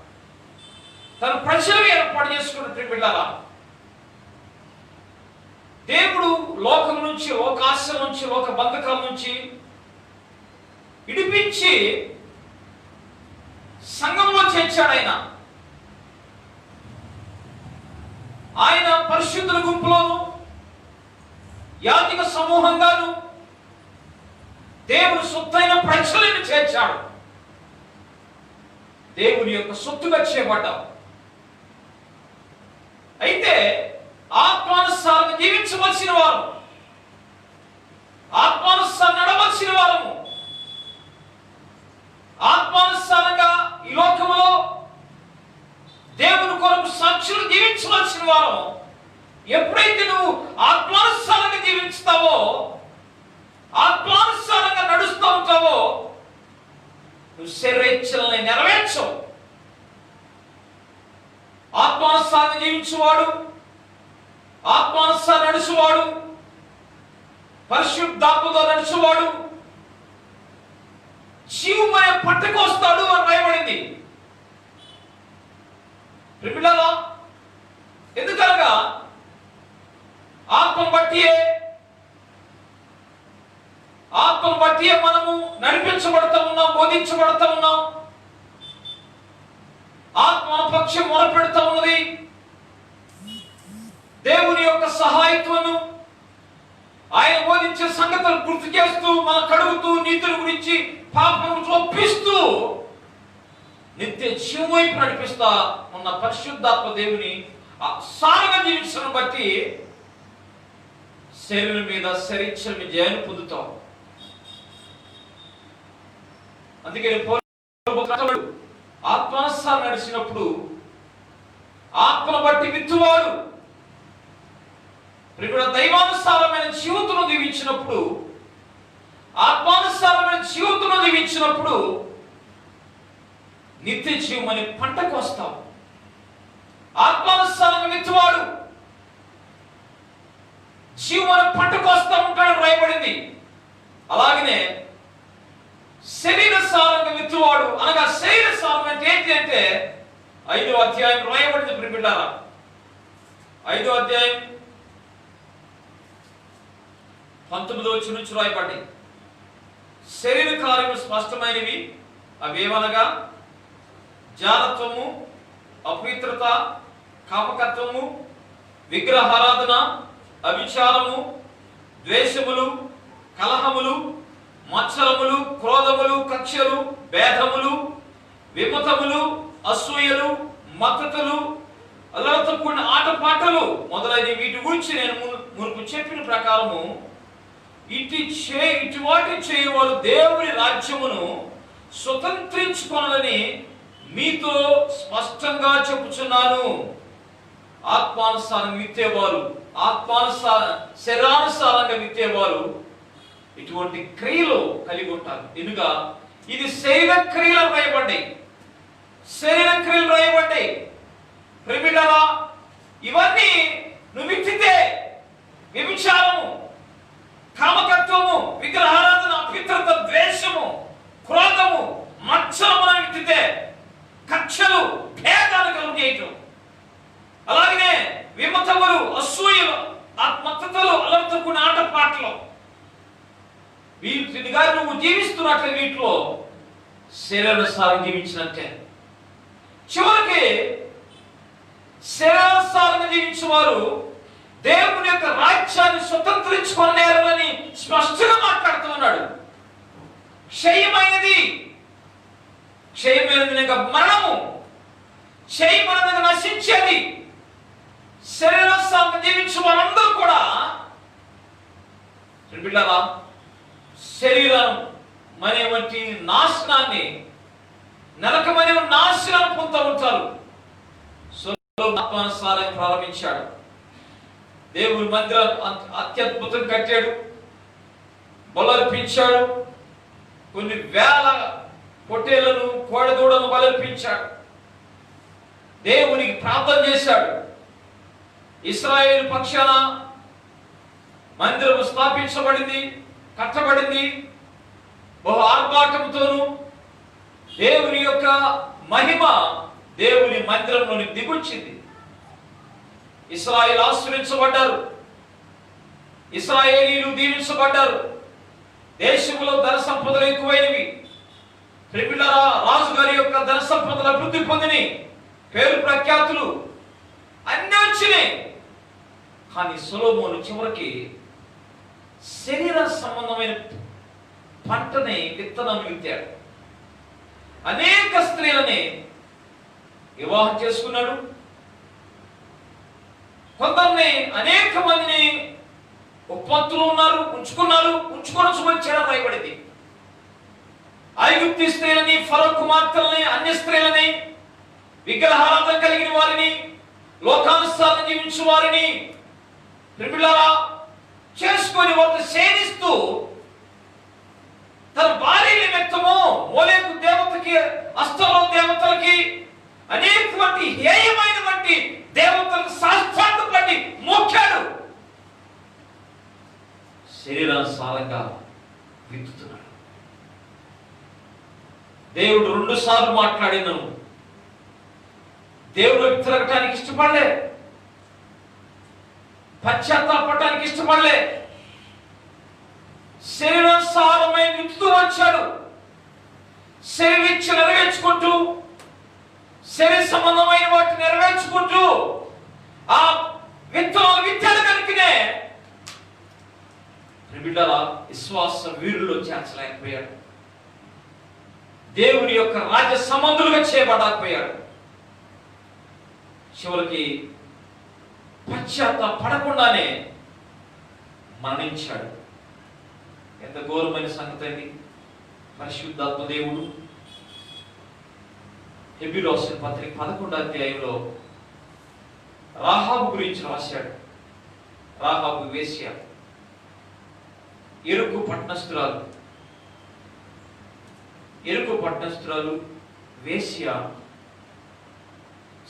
తన ప్రజలుగా ఏర్పాటు చేసుకున్న బిడ్డలారా, దేవుడు లోకం నుంచి, లోక ఆశల నుంచి, లోక బంధకాల నుంచి విడిపించి సంఘంలో చేర్చాడు. ఆయన పరిశుద్ధుల గుంపులోను, యాజక సమూహంగాను దేవుడు సొత్తైన ప్రజలను చేర్చాడు. దేవుని యొక్క సొత్తుగా చేయబడ్డావు. అయితే ఆత్మానుసారంగా జీవించవలసిన వారు, ఆత్మానుసారం నడవలసిన వారము, ఆత్మానుసారంగా ఈ లోకంలో దేవుని కొరకు సాక్షులు జీవించవలసిన వారు. ఎప్పుడైతే నువ్వు ఆత్మానుసారంగా జీవిస్తావో, ఆత్మానుసారంగా నడుస్తూ ఉంటావో, నువ్వు శరీరేచ్ఛలని నెరవేర్చవు. ఆత్మానుసారంగా జీవించువాడు, ఆత్మానుసారం నడుచువాడు, పరిశుద్ధాత్మతో నడుచువాడు జీవమనే పంటకు వస్తాడు అని రాయబడింది. ప్రియులారా, ఎందుకనగా ఆత్మను బట్టియే మనము నడిపించబడతా ఉన్నాం, బోధించబడతా ఉన్నాం. ఆత్మ పక్షం మొరపెడుతూ ఉన్నది. దేవుని యొక్క సహాయత్వను ఆయన బోధించే సంగతులు గుర్తు చేస్తూ, మన కడుగుతూ, నీతుల గురించి పాపం ఒప్పిస్తూ నిత్య జీవం వైపు నడిపిస్తా ఉన్న పరిశుద్ధాత్మ దేవుని సారంగా జీవించడం బట్టి శరీరం మీద శరీరం మీద జయాన్ని పొందుతాం. అందుకే ఆత్మానుసారం నడిచినప్పుడు ఆత్మను బట్టి విత్తువాడు, దైవానుసారమైన జీవితం దీవించినప్పుడు, ఆత్మానుసారమైన జీవితం దీవించినప్పుడు నిత్య జీవం అనే పంటకు వస్తాం. ఆత్మానుసారంగా విత్తువాడు జీవం అనే పంటకు వస్తా ఉంటాడు రాయబడింది. అలాగనే శరీర సారంగా విత్తువాడు, అనగా శరీర సారం అంటే ఏంటి అంటే 5వ అధ్యాయం రాయబడింది. ప్రియులారా, 5వ అధ్యాయం 19వ వచనం నుంచి రాయబడింది. శరీర కార్యములు స్పష్టమైనవి. అవేమనగా జారత్వము, అపవిత్రత, కామకత్వము, విగ్రహారాధన, అవిచారము, ద్వేషములు, కలహములు, మత్సరములు, క్రోధములు, కక్షలు, భేదములు, విమతములు, అసూయలు, మద్దతులు, అల్లరితో కూడిన ఆటపాటలు మొదలైన వీటి గురించి నేను మునుపు చెప్పిన ప్రకారము ఇటు వాటి చేయవాళ్ళు దేవుని రాజ్యమును స్వతంత్రించుకొనని మీతో స్పష్టంగా చెప్పుచున్నాను. ఆత్మానుసారం విత్తేవారు, శరీరానుసారంగా విత్తేవారు ఇటువంటి క్రియలు కలిగి ఉంటారు. ఎందుక ఇది శరీర క్రియలు రాయబడ్డాయి. శరీర క్రియలు రాయబడ్డాయి. ప్రియులారా, ఇవన్నీ నువ్వు విత్తితే వ్యభిచారము, కామకత్వము, విగ్రహారాధన, అపవిత్రత, ద్వేషము, క్రోధము, మత్సరము విత్తితే కక్షలు, భేదాలు కలుగేయటం, అలాగనే విమతములు, అసూయలు, ఆత్మత్తలు, అలర్తో కూడిన ఆటపాటలు, వీటిగా నువ్వు జీవిస్తున్నట్లే వీటిలో శరీరానుసారం జీవించినట్టే. చివరికి శరీరానుసారంగా జీవించేవారు దేవుని యొక్క రాజ్యాన్ని స్వతంత్రించుకోలేరని స్పష్టంగా మాట్లాడుతున్నాడు. క్షయమైనది మరణము, క్షయమైనది నశించేది. శరీరానుసారంగా జీవించే వారందరూ కూడా పిల్లరా శరీరం అనే వంటి నాశనాన్ని, నరకమనే నాశనాన్ని పొందుతూ ఉంటారు. ఆత్మానుసారం ప్రారంభించాడు. దేవుని మందిరం అత్యద్భుతం కట్టాడు, బలర్పించాడు. కొన్ని వేల పొట్టేలను, కోడెదూడను బలర్పించాడు. దేవునికి ప్రార్థన చేశాడు. ఇశ్రాయేలు పక్షాన మందిరం స్థాపించబడింది, కట్టబడింది. బహు ఆర్భాటంతోనూ దేవుని యొక్క మహిమ దేవుని మందిరంలోని దిగొచ్చింది. ఇశ్రాయేలు ఆశ్రయించబడ్డారు, ఇశ్రాయేలీలు దీవించబడ్డారు. దేశంలో ధన సంపదలు ఎక్కువైనవి. ప్రియులారా, రాజుగారి యొక్క ధన సంపదలు అభివృద్ధి పొందిని, పేరు ప్రఖ్యాతులు అన్నీ వచ్చినాయి. కానీ సొలొమోను చివరికి శరీర సంబంధమైన పంటని, విత్తనం విత్తాడు. అనేక స్త్రీలని వివాహం చేసుకున్నాడు. కొందరిని అనేక మందిని ఉపపత్తులు ఉన్నారు, ఉంచుకొని వచ్చాడు రాయబడింది. ఐగుప్తు స్త్రీలని, ఫరో కుమార్తెలని, అన్య స్త్రీలని, విగ్రహారాధన కలిగిన వారిని, లోకానుసారం జీవించు వారిని ప్రియులారా చేసుకొని వారిని సేవిస్తూ తన భార్య నిమిత్తము మోలేకు దేవతకి, అస్తరో దేవతలకి, అనేకటువంటి హేయమైనటువంటి దేవతలకు సాష్టాంగపడి మోక్షాడు. శరీరానుసారంగా విత్తుతున్నాడు. దేవుడు 2 సార్లు మాట్లాడిన దేవుడు తిరగటానికి ఇష్టపడలే, పశ్చాత్తాపడటానికి ఇష్టపడలే. శరీరానుసారమైన విత్తుతూ వచ్చాడు. శరీరీచ్ఛ నెరవేర్చుకుంటూ, శరీర సంబంధమైన వాటిని నెరవేర్చుకుంటూ ఆ విత్తనాలు విత్తాడు కనుకనే బిడ్డలా విశ్వాస వీరుల్లో చేర్చలేకపోయాడు. దేవుని యొక్క రాజ్య సంబంధులుగా చేయబడకపోయాడు. చివరికి పశ్చాత్తాపడకుండానే మరణించాడు. ఎంత ఘోరమైన సంగతి అండి. పరిశుద్ధాత్మ దేవుడు హెబ్రీయులకు రాసిన పత్రిక 11వ అధ్యాయంలో రాహాబు గురించి రాశాడు. రాహాబు వేశ్య, ఎరుకు పట్టణస్థురాలు, వేశ్య,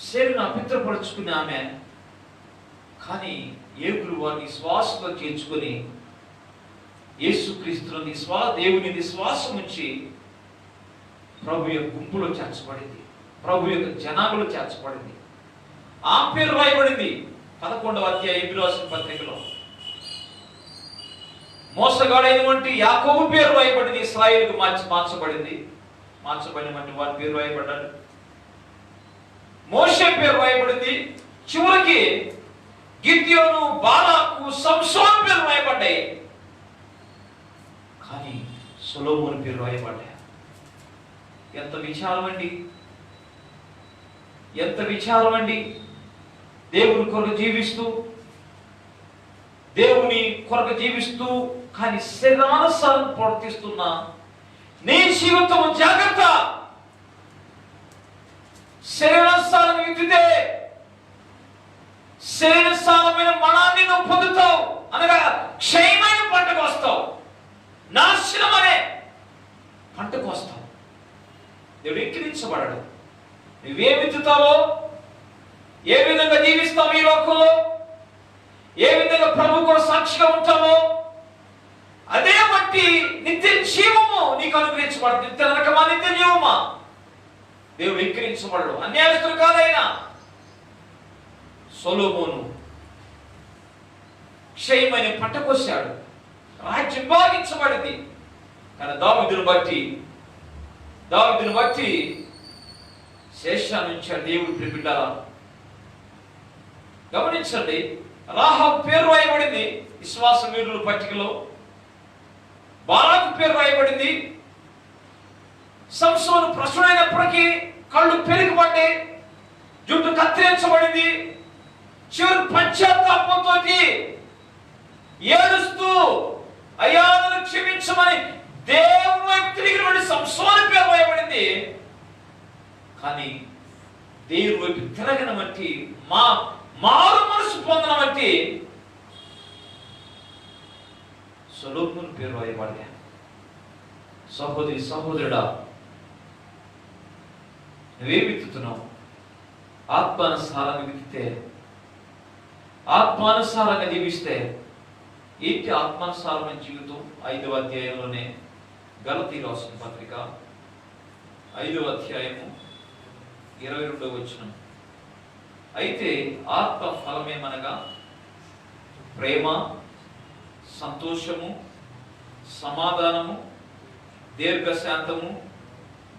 శరీరం అపిత్రపరుచుకునే ఆమె. కానీ ఏగులు వారిని శ్వాసంలో చేర్చుకొని యేసుక్రీస్తుని దేవుని విశ్వాసం ఉంచి ప్రభు యొక్క గుంపులో చేర్చబడింది, ప్రభు యొక్క జనాభాలో చేర్చబడింది. ఆ పేరు రాయబడింది 11వ అధ్యాయం హెబ్రీయులకు రాసిన పత్రికలో. మోసగాడైనటువంటి యాకోబు పేరు రాయబడింది, ఇశ్రాయేలుకు మార్చబడినటువంటి వారి పేరు రాయబడ్డాడు. మోషే పేరు రాయబడింది. చివరికి గిద్యోను, బారాకు, సంసోను పేరు రాయబడ్డాయి. కానీ సొలొమోను పేరు రాయబడ్డాయి. ఎంత విచారం అండి, ఎంత విచారం అండి. దేవుని కొరకు జీవిస్తూ కానీ శరీరానుసారం ప్రవర్తిస్తున్న నీ జీవితం జాగ్రత్త. శరీరానుసారం విత్తితే శరీరానుసారమైన మనాన్ని నువ్వు పొందుతావు, అనగా క్షయమైన పంటకు వస్తావు, నాశనం అనే పంటకు వస్తావు. దేవుడు ఎక్కిరించబడడు. నువ్వేం విత్తుతావో, ఏ విధంగా జీవిస్తావు ఈ లోకంలో, ఏ విధంగా ప్రభు కూడా సాక్షిగా ఉంటావో అదే బట్టి నిత్య జీవము నీకు అనుగ్రహించబడుతుంది. నిత్య నరకమా, నిత్య జీవమా? దేవుడు ఎక్కిరించబడడు. అన్యాయస్తుడు కాదైనా. సొలొమోను క్షయమైన పంట కోసాడు, రాజ్యం భాగించబడింది. కానీ దావీదును బట్టి శేషాన్ని ఉంచాడు దేవుడు. ప్రియులారా గమనించండి, రాహాబు పేరు రాయబడింది విశ్వాస వీరుల పట్టికలో. బారాకు పేరు రాయబడింది. సంసోను ప్రశ్నైనప్పటికీ కళ్ళు పెరిగిపడ్డాయి, జుట్టు కత్తిరించబడింది. చివరి పశ్చాత్తాపంతో ఏడుస్తూ అయ్యా నన్ను క్షమించమని దేవుని వైపు తిరిగినటువంటి సంసోను పేరు రాయబడింది. కానీ దేవుని వైపు తిరగని బట్టి, మారు మనసు పొందన బట్టి సొలొమోను పేరు రాయబడింది. సహోదరుడా, నువ్వే విత్తుతున్నావు? ఆత్మానుసారంగా విత్తితే, ఆత్మానుసారంగా జీవిస్తే ఏంటి ఆత్మానుసారమైన జీవితం? 5వ అధ్యాయంలోనే గలతీయులకు రాసిన పత్రిక 5వ అధ్యాయము 22వ వచనం. అయితే ఆత్మ ఫలమేమనగా ప్రేమ, సంతోషము, సమాధానము, దీర్ఘశాంతము,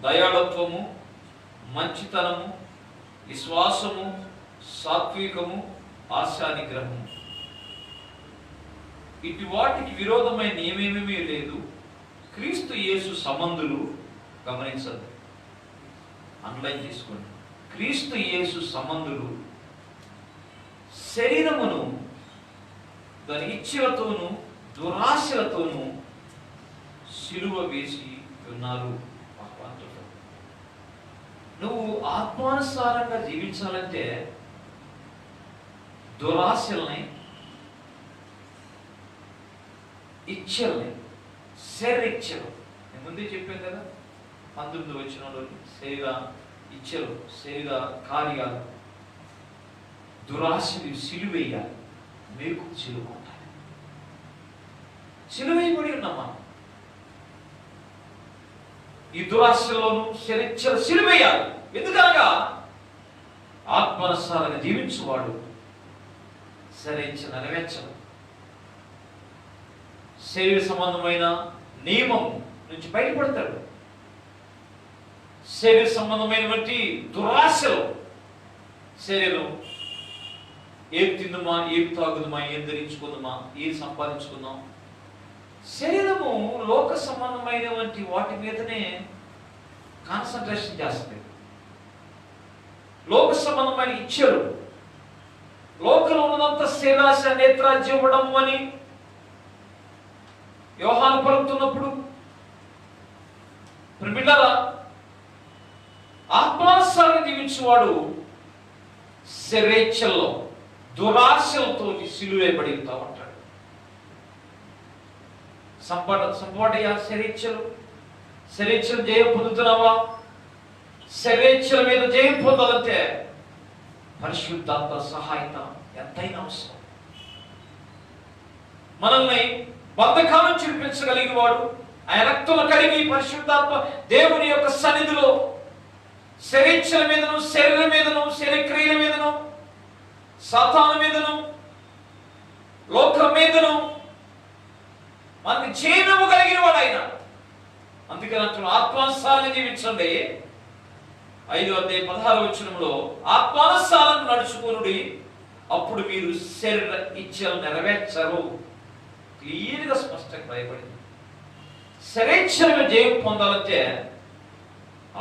దయాళత్వము, మంచితనము, విశ్వాసము, సాత్వికము, ఆశానిగ్రహము. ఇటు వాటికి విరోధమైన ఏమేమీ లేదు. క్రీస్తు యేసు సంబంధులు. గమనించండి, అండర్లైన్ చేసుకోండి. క్రీస్తు యేసు సంబంధులు శరీరమును దాని ఇచ్చలతోనూ దురాశలతోనూ సిలువ వేసి ఉన్నారు. నువ్వు ఆత్మానుసారంగా జీవించాలంటే దురాశల్ని, ఇచ్చల్ని, శరీరిచ్చలు నేను ముందే చెప్పాను కదా, 19 వచనంలో శరీర ఇచ్చలు, శరీర కార్యాలు, దురాశలు సిలువేయాలి. మీకు సిలువ ఉంటాయి. సిలువేయబడి ఉన్నామా? ఈ దురాశలోను శరీర సిలువేయాలి. ఎందుకనగా ఆత్మానుసారంగా జీవించువాడు శరీర నెరవేర్చడు. శరీర సంబంధమైన నియమం నుంచి బయటపడతాడు. శరీర సంబంధమైనటువంటి దురాశలు, శరీరం ఏం తిందుమా, ఏం తాగుదుమా, ఏం ధరించుకుందామా, ఏం సంపాదించుకుందాం, శరీరము లోక సంబంధమైనటువంటి వాటి మీదనే కాన్సన్ట్రేషన్ చేస్తుంది. లోక సంబంధమైన ఇచ్చారు, లోకంలో ఉన్నంత శరీరాశ నేత్రాజ్యం ఇవ్వడం అని యోహాను పలుకుతున్నప్పుడు, బిడ్డలారా, ఆత్మానుసారంగా జీవించేవాడు శరీరేచ్ఛల్లో దురాశలతో సిలువేయబడి ఉంటాడు. సంపాటయ్యా శరీరేచ్ఛలు, శరీరేచ్ఛలు జయం పొందుతున్నావా? శరీరేచ్ఛల మీద జయం పొందాలంటే పరిశుద్ధాత్మ సహాయత ఎంతైనా అవసరం. మనల్ని బంధకాల నుంచి విడిపించగలిగిన వాడు, ఆయన రక్తంలో కడిగి పరిశుద్ధాత్మ దేవుని యొక్క సన్నిధిలో శరీరేచ్ఛల మీదను, శరీరం మీదను, శరీరక్రియల మీదను, సాతాను మీదను, లోకం మీదను మనకి జయమివ్వగలిగిన వాడు ఆయన. అందుకని అంటున్నాడు, ఆత్మానుసారంగా జీవించండి. 5:16 ఆత్మానుసారం నడుచుకునుడి, అప్పుడు మీరు శరీర ఇచ్చలు నెరవేర్చరు. క్లియర్గా స్పష్టంగా భయపడింది. శరీర జయం పొందాలంటే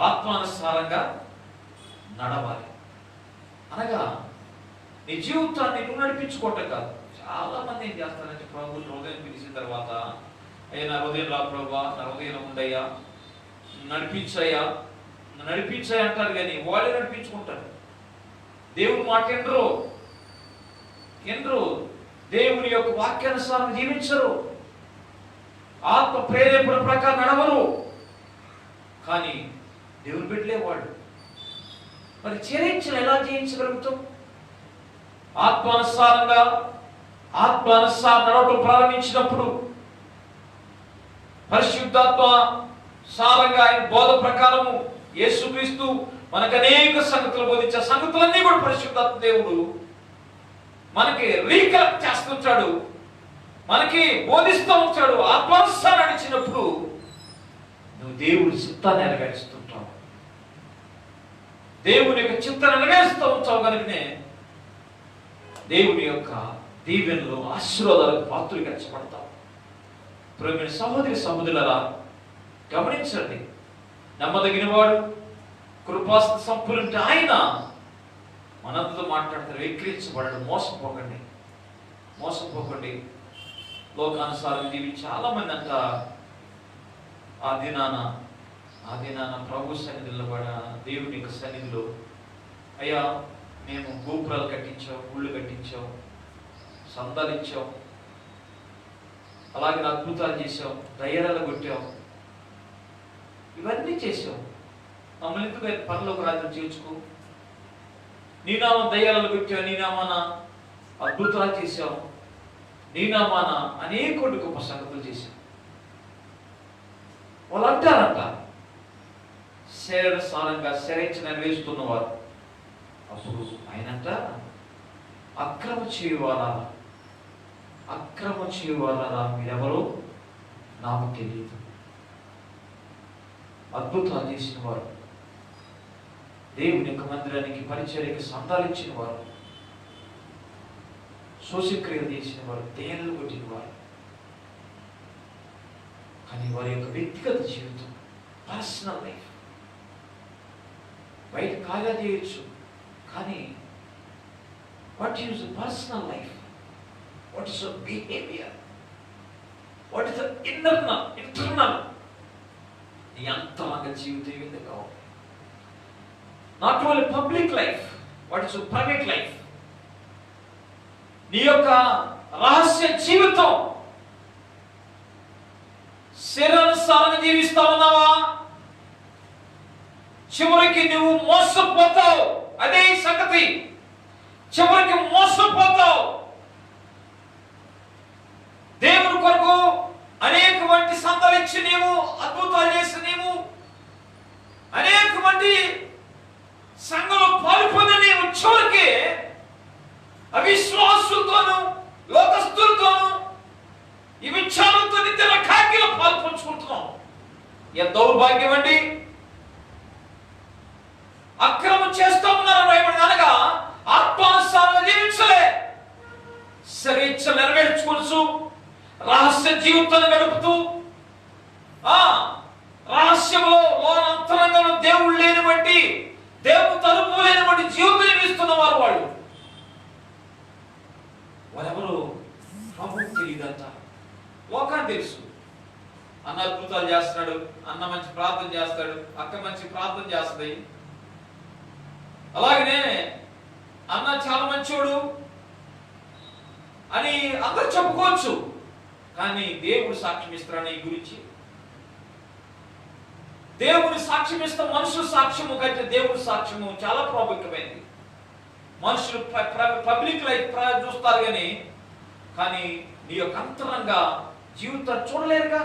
ఆత్మానుసారంగా నడవాలి. అనగా నీ జీవితాన్ని నువ్వు నడిపించుకోవటం కాదు. చాలా మంది ఏం చేస్తారంటే, ప్రభు హృదయం పిలిచిన తర్వాత, అయ్యా నా హృదయం రా ప్రభా, నా హృదయం ఉండయ్యా, నడిపించయ్యా అంటారు. కానీ వాళ్ళే నడిపించుకుంటారు. దేవుని మాట ఎందరో దేవుని యొక్క వాక్యానుసారం జీవించరు, ఆత్మ ప్రేరేపణ ప్రకారం నడవరు. కానీ దేవుని బిడ్డలే వాళ్ళు. మరి చరించలు ఎలా జయించగలుగుతాం? ఆత్మానుసారం నడవటం ప్రారంభించినప్పుడు పరిశుద్ధాత్మ సారంగా ఆయన బోధ ప్రకారము యేసుక్రీస్తు మనకు అనేక సంగతులు బోధించే సంగతులన్నీ కూడా పరిశుద్ధాత్మ దేవుడు మనకి రీకలెక్ట్ చేస్తుంటాడు, మనకి బోధిస్తూ ఉంటాడు. ఆత్మానుసారం నడిచినప్పుడు నువ్వు దేవుడి చిత్తాన్ని నెరవేరుస్తుంటావు, దేవుని యొక్క చిత్తాన్ని నెరవేరుస్తూ ఉంటావు. కనుకనే దేవుని యొక్క దీవెనలు, ఆశీర్వాదాలకు పాత్రలుగా చెప్పబడతావు. ప్రియమైన సహోదరి సహోదరులారా, గమనించండి, నమ్మదగిన వాడు, కృపాస్త సంపన్నుడు ఆయన మనందరితో మాట్లాడతారు. వెక్కిరించబడడు. మోసపోకండి. లోకానుసారం జీవించి చాలా మంది అంట ఆ దినాన ప్రభు సన్నిధిలో దేవుని యొక్క సన్నిధిలో, అయ్యా మేము గోపురాలు కట్టించాం, ఊళ్ళు కట్టించాం, సందాలు ఇచ్చాం, అలాగే అద్భుతాలు చేసాం, దయ్యాలు కొట్టాం, ఇవన్నీ చేసాం. మమ్మల్ని ఎందుకు పనిలోకి రాజ్యం చేర్చుకో, నీ నామం దయ్యాలను కొట్టావు, నీ నామాన అద్భుతాలు చేసాం, నీ నామాన అనేక గొప్ప సంగతులు చేశాం. వాళ్ళు అంటారంట శరీరసారంగా శరీర నెరవేరుస్తున్నవారు. అప్పుడు ఆయనంట అక్రమ చేయవారా మీరెవరో నాకు తెలియదు. అద్భుతాలు చేసిన వారు, దేవుని యొక్క మందిరానికి పరిచర్యకి సందాలించిన వారు, శోషక్రియలు చేసిన వారు, దేహలు కొట్టిన వారు, కానీ వారి యొక్క వ్యక్తిగత జీవితం, పర్సనల్ లైఫ్ బయట కాగా చేయొచ్చు, కానీ what is personal life, what is behaviour, what is internal నీ అంతరంగ జీవితం ఏ విధంగా ఉంది. Not only public life, what is private life. నీ యొక్క రహస్య జీవితం శరీరానుసారంగా జీవిస్తా ఉన్నావా? చివరికి నువ్వు మోసపోతావు. అదే సంగతి, చివరికి మోసపోతావు. దేవుని కొరకు అనేక వంటి సంతలించి నీవు అద్భుతాలు చేసి నీవు అనేక మంది సంఘంలో పాల్పొంది నీవు చివరికి అవిశ్వాసులతోనూ లోకస్తులతోనూ ఈ విచారంతో నిత్య కాకిలో పాల్పంచుకుంటున్నాం. ఎంత దౌర్భాగ్యం అండి! అక్రమం చేస్తూ ఉన్నారని అనగా ఆత్మానుసారంగా జీవించలే, శరీచ్చ నెరవేర్చుకోవచ్చు, రహస్య జీవితాన్ని గడుపుతూ రహస్యంలో లోనంతరంగంలో దేవుడు లేని బట్టి దేవుడు తలుపు లేని బట్టి జీవితం జీవిస్తున్న వారు వాళ్ళెవరు ప్రభువుకు తెలియదంట. లోకానికి తెలుసు, అన్న అద్భుతాలు చేస్తున్నాడు, అన్న మంచి ప్రార్థన చేస్తాడు, అక్క మంచి ప్రార్థన చేస్తుంది, అలాగనే అన్న చాలా మంచోడు అని అందరు చెప్పుకోవచ్చు. కానీ దేవుడు సాక్ష్యం ఇస్తాడు నీ గురించి. దేవుడి సాక్ష్యం ఇస్తే మనుషుల సాక్ష్యము కంటే దేవుడి సాక్ష్యము చాలా ప్రాముఖ్యమైనది. మనుషులు పబ్లిక్ లైఫ్ చూస్తారు కానీ నీ యొక్క అంతరంగ జీవితాన్ని చూడలేరుగా.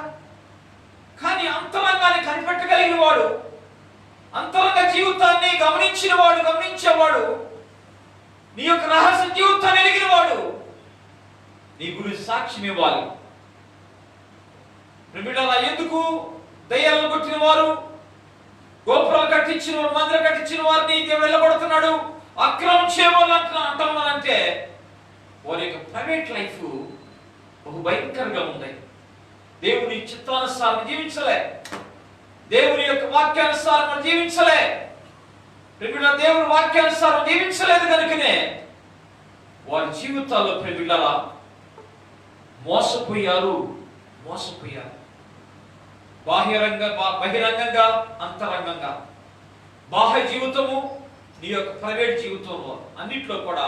కానీ అంతరంగాన్ని కనిపెట్టగలిగిన వాడు, అంతరంగ జీవితాన్ని గమనించేవాడు, నీ యొక్క రహస్య జీవితాన్ని ఎరిగిన వాడు నీ గురించి సాక్ష్యం ఇవ్వాలి. ఎందుకు దయ్యాలను కొట్టిన వారు, గోపురాలు కట్టించిన వారు, మందిరం కట్టించిన వారిని వెళ్ళగొడుతున్నాడు, అక్రమం చేయవాళ్ళు అంటున్నానంటే వారి యొక్క ప్రైవేట్ లైఫ్ బహు భయంకరంగా ఉంది. దేవుని చిత్తానుసారం జీవించలే, దేవుని యొక్క వాక్యానుసారం జీవించలే, దేవుని వాక్యానుసారం జీవించలేదు కనుకనే వారి జీవితాల్లో ప్రేమిళ్ళలా మోసపోయారు. బహిరంగంగా అంతరంగంగా, బాహ్య జీవితము నీ యొక్క ప్రైవేట్ జీవితంలో అన్నిట్లో కూడా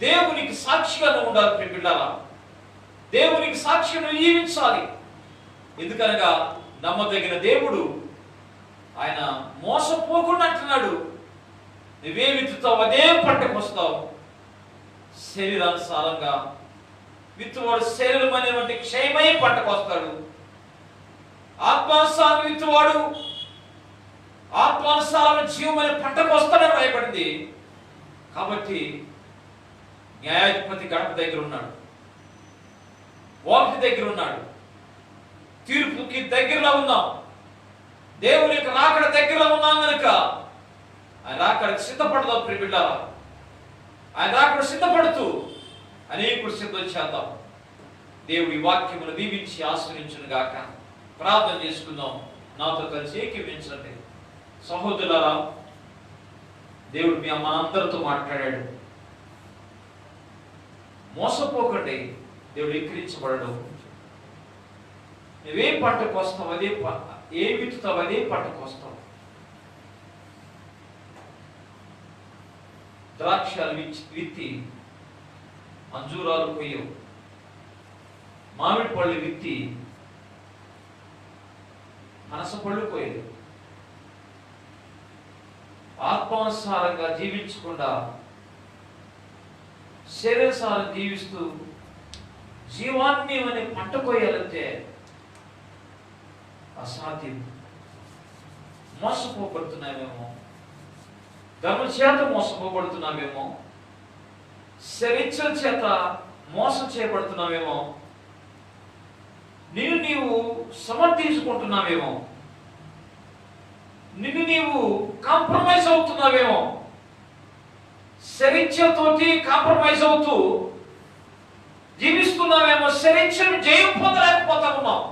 దేవునికి సాక్షిగా ఉండాలి ప్రేమిళ్ళలా. దేవునికి సాక్షిగా జీవించాలి. ఎందుకనగా నమ్మదగిన దేవుడు ఆయన మోసపోకుండా అంటున్నాడు, నువ్వే విత్తుతావు అదే పంటకు వస్తావు. శరీరానుసారంగా విత్తువాడు శరీరం అనేటువంటి క్షయమై పంటకు వస్తాడు. ఆత్మానుసారం విత్తువాడు ఆత్మానుసారం జీవం అనే పంటకు వస్తాడని రాయబడింది. కాబట్టి న్యాయాధిపతి గడప దగ్గర ఉన్నాడు, వాకి దగ్గర ఉన్నాడు, తీర్పుకి దగ్గరలో ఉన్నాం, దేవుని యొక్క రాకడ దగ్గరలో ఉన్నాం కనుక ఆయన రాకడకు సిద్ధపడదాం ప్రియబిడ్డలారా. ఆయన రాకడ సిద్ధపడుతూ అనేకులు సిద్ధం చేద్దాం. దేవుడి వాక్యమును దీవించి ఆశ్రయించును గాక. ప్రార్థన చేసుకుందాం. నాతో కలిసి ఏకీవించండి. సహోదరులారా, దేవుడు మీ మనందరితో మాట్లాడాడు. మోసపోకండి, దేవుడు ఎక్కిరించబడడు. నువ్వే పంటకు వస్తావు అదే ఏ విత్తుతావు అదే పంటకు వస్తావు. ద్రాక్షాలు విత్తి అంజూరాలు కొయ్యవు, మామిడి పళ్ళు విత్తి పనస పళ్ళు కొయ్యదు. ఆత్మానుసారంగా జీవించకుండా శరీరసారం జీవిస్తూ జీవాన్ని అనే పంట కొయ్యాలంటే అసాధ్యం. మోసపోబడుతున్నామేమో, ధర్మ చేత మోసపోబడుతున్నామేమో, శరీరం చేత మోసం చేయబడుతున్నామేమో, నిన్ను నీవు సమర్థించుకుంటున్నావేమో, నిన్ను నీవు కాంప్రమైజ్ అవుతున్నావేమో, శరీరంతోటి కాంప్రమైజ్ అవుతూ జీవిస్తున్నావేమో, శరీరం జయం పొందలేకపోతా ఉన్నాం.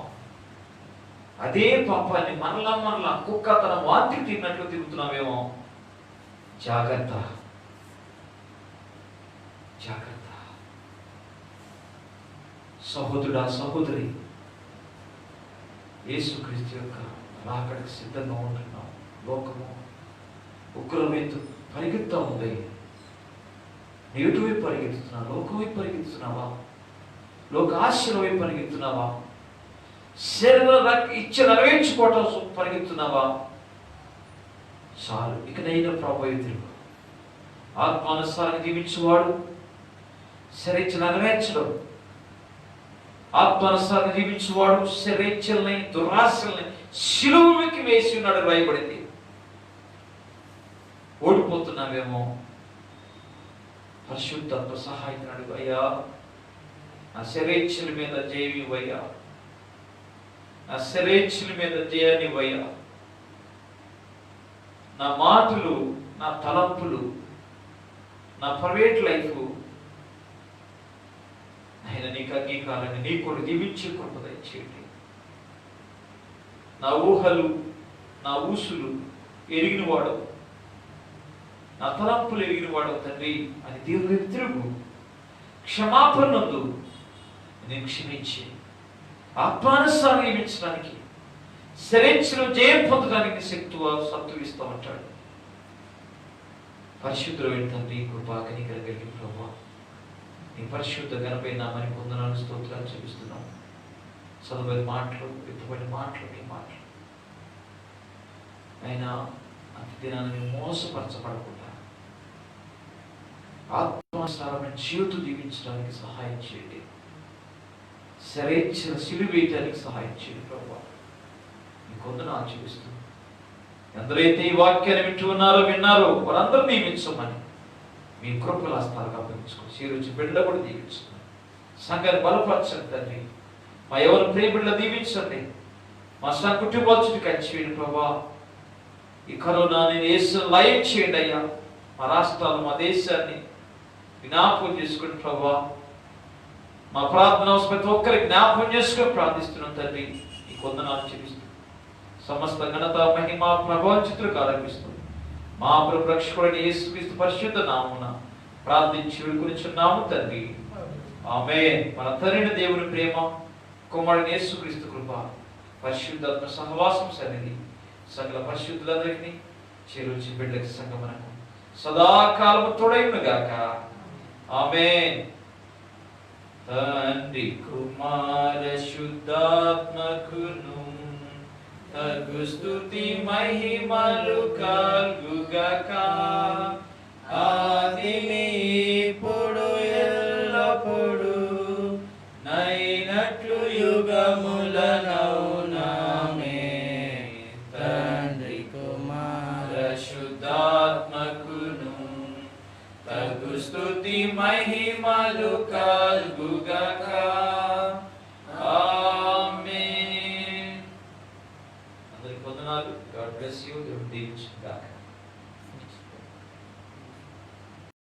అదే పాపాన్ని మరలా కుక్కతనం వాంతి తిన్నట్లు తిరుగుతున్నావేమో జాగ్రత్త, జాగ్రత్త. సహోదరుడా, సహోదరి, యేసుక్రీస్తు యొక్క రాకడికి సిద్ధంగా ఉంటున్నాం. లోకము ఉగ్రమైతు పరిగెత్తా ఉంది. నీటి వైపు పరిగెత్తుతున్నావా? లోకం వైపు పరిగెత్తుతున్నావా? లోక ఆశల వైపు పరిగెత్తున్నావా? శరీర ఇచ్చ నెరవేర్చుకోవటం పరిగెత్తున్నావా? చాలు, ఇకనైనా ప్రభు తిరుగు. ఆత్మానుసారంగా జీవించేవాడు శరీర నెరవేర్చడం, ఆత్మానుసారంగా జీవించేవాడు శరీరని దురాశల్ని శిలువకి వేసి ఉన్నాడు రాయబడింది. ఓడిపోతున్నావేమో, పరిశుద్ధాత్మ సహాయం అడుగు. అయ్యా, నా శరీర మీద జయమివయ్యా, నా శరీర మీద జయానివయ్యా. నా మాటలు, నా తలంపులు, నా ప్రైవేట్ లైఫ్ ఆయన నీకు అంగీకారాన్ని నీ కొడు దీవించి కృప దయచేయండి. నా ఊహలు, నా ఊసులు ఎరిగినవాడు, నా తలంపులు ఎరిగినవాడు తండ్రి అని దేవుని తిరుగు. క్షమాపణ నందు నేను క్షమించి ఆత్మానుసారం జీవించడానికి, శరీరంలో జయం పొందడానికి శక్తిగా సత్తువిస్తామంటాడు. పరిశుద్ధుడైన తండ్రి, కృపా కనికర కలిగిన ప్రభువా, నీ పరిశుద్ధ ఘనపై నామని పొందనాలు స్తోత్రాలు చూపిస్తున్నాం. చదువుని మాటలు, విప్పబడిన మాటలు, నీ మాటలు అయినా అతి దినాన్ని మోసపరచబడకుండా ఆత్మానుసారమైన జీవితం జీవించడానికి సహాయం చేయండి. శరీర సిలువ వేయడానికి సహాయం చేయండి ప్రభువా. నీ కొందనాలు చూపిస్తున్నాం. ఎందరైతే ఈ వాక్యాన్ని విన్నారో వారందరూ దీవించమని మీ కృపలు హస్తాలకు అప్పగించుకో. సీరుచి బిడ్డ కూడా దీవించండి. సంఘాన్ని బలపరచండి తండ్రి. మా ఎవరు ప్రియ బిడ్డ దీవించండి. మా సంఘ కుటుంబాచుని కంచేయండి ప్రభా. ఈ కరోనా నేను వేసిన లయం చేయండి అయ్యా. మా రాష్ట్రాలు, మా దేశాన్ని జ్ఞాపకం చేసుకుని ప్రభా. మా ప్రార్థన ప్రతి ఒక్కరికి జ్ఞాపకం చేసుకుని ప్రార్థిస్తున్నాం తండ్రి. ఈ కొందనాలు చెల్లిస్తున్నాం. సమస్త ఘనత, మహిమ, ప్రభావితులకు ఆరంభిస్తుంది. మా ప్రభు రక్షకుడైన యేసుక్రీస్తు పరిశుద్ధ నామమున ప్రార్థించి వేడుకొనుచున్నాము తండ్రి. ఆమేన్. మన తండ్రి దేవుని ప్రేమ, కుమారుని యేసుక్రీస్తు కృప, పరిశుద్ధాత్మ సహవాసం సన్నిధి సకల పరిశుద్ధులందరికీ చేరుచి బిడ్డకి సంగమనకు సదాకాలము తోడైన గాక. ఆమేన్. తండ్రి కుమార శుద్ధాత్మకును తగు స్తుతి మహిమలు కలుగుగాక. ఆదిని ఇప్పుడు ఎల్లప్పుడు నైనట్లు యుగములనౌనామే. తండ్రి కుమార శుద్ధాత్మకును తగు స్తుతి మహిమలు కలుగుగాక. ఆమేన్. అందరికి వందనాలు. God bless you. దేవుడు దీవించుగాక.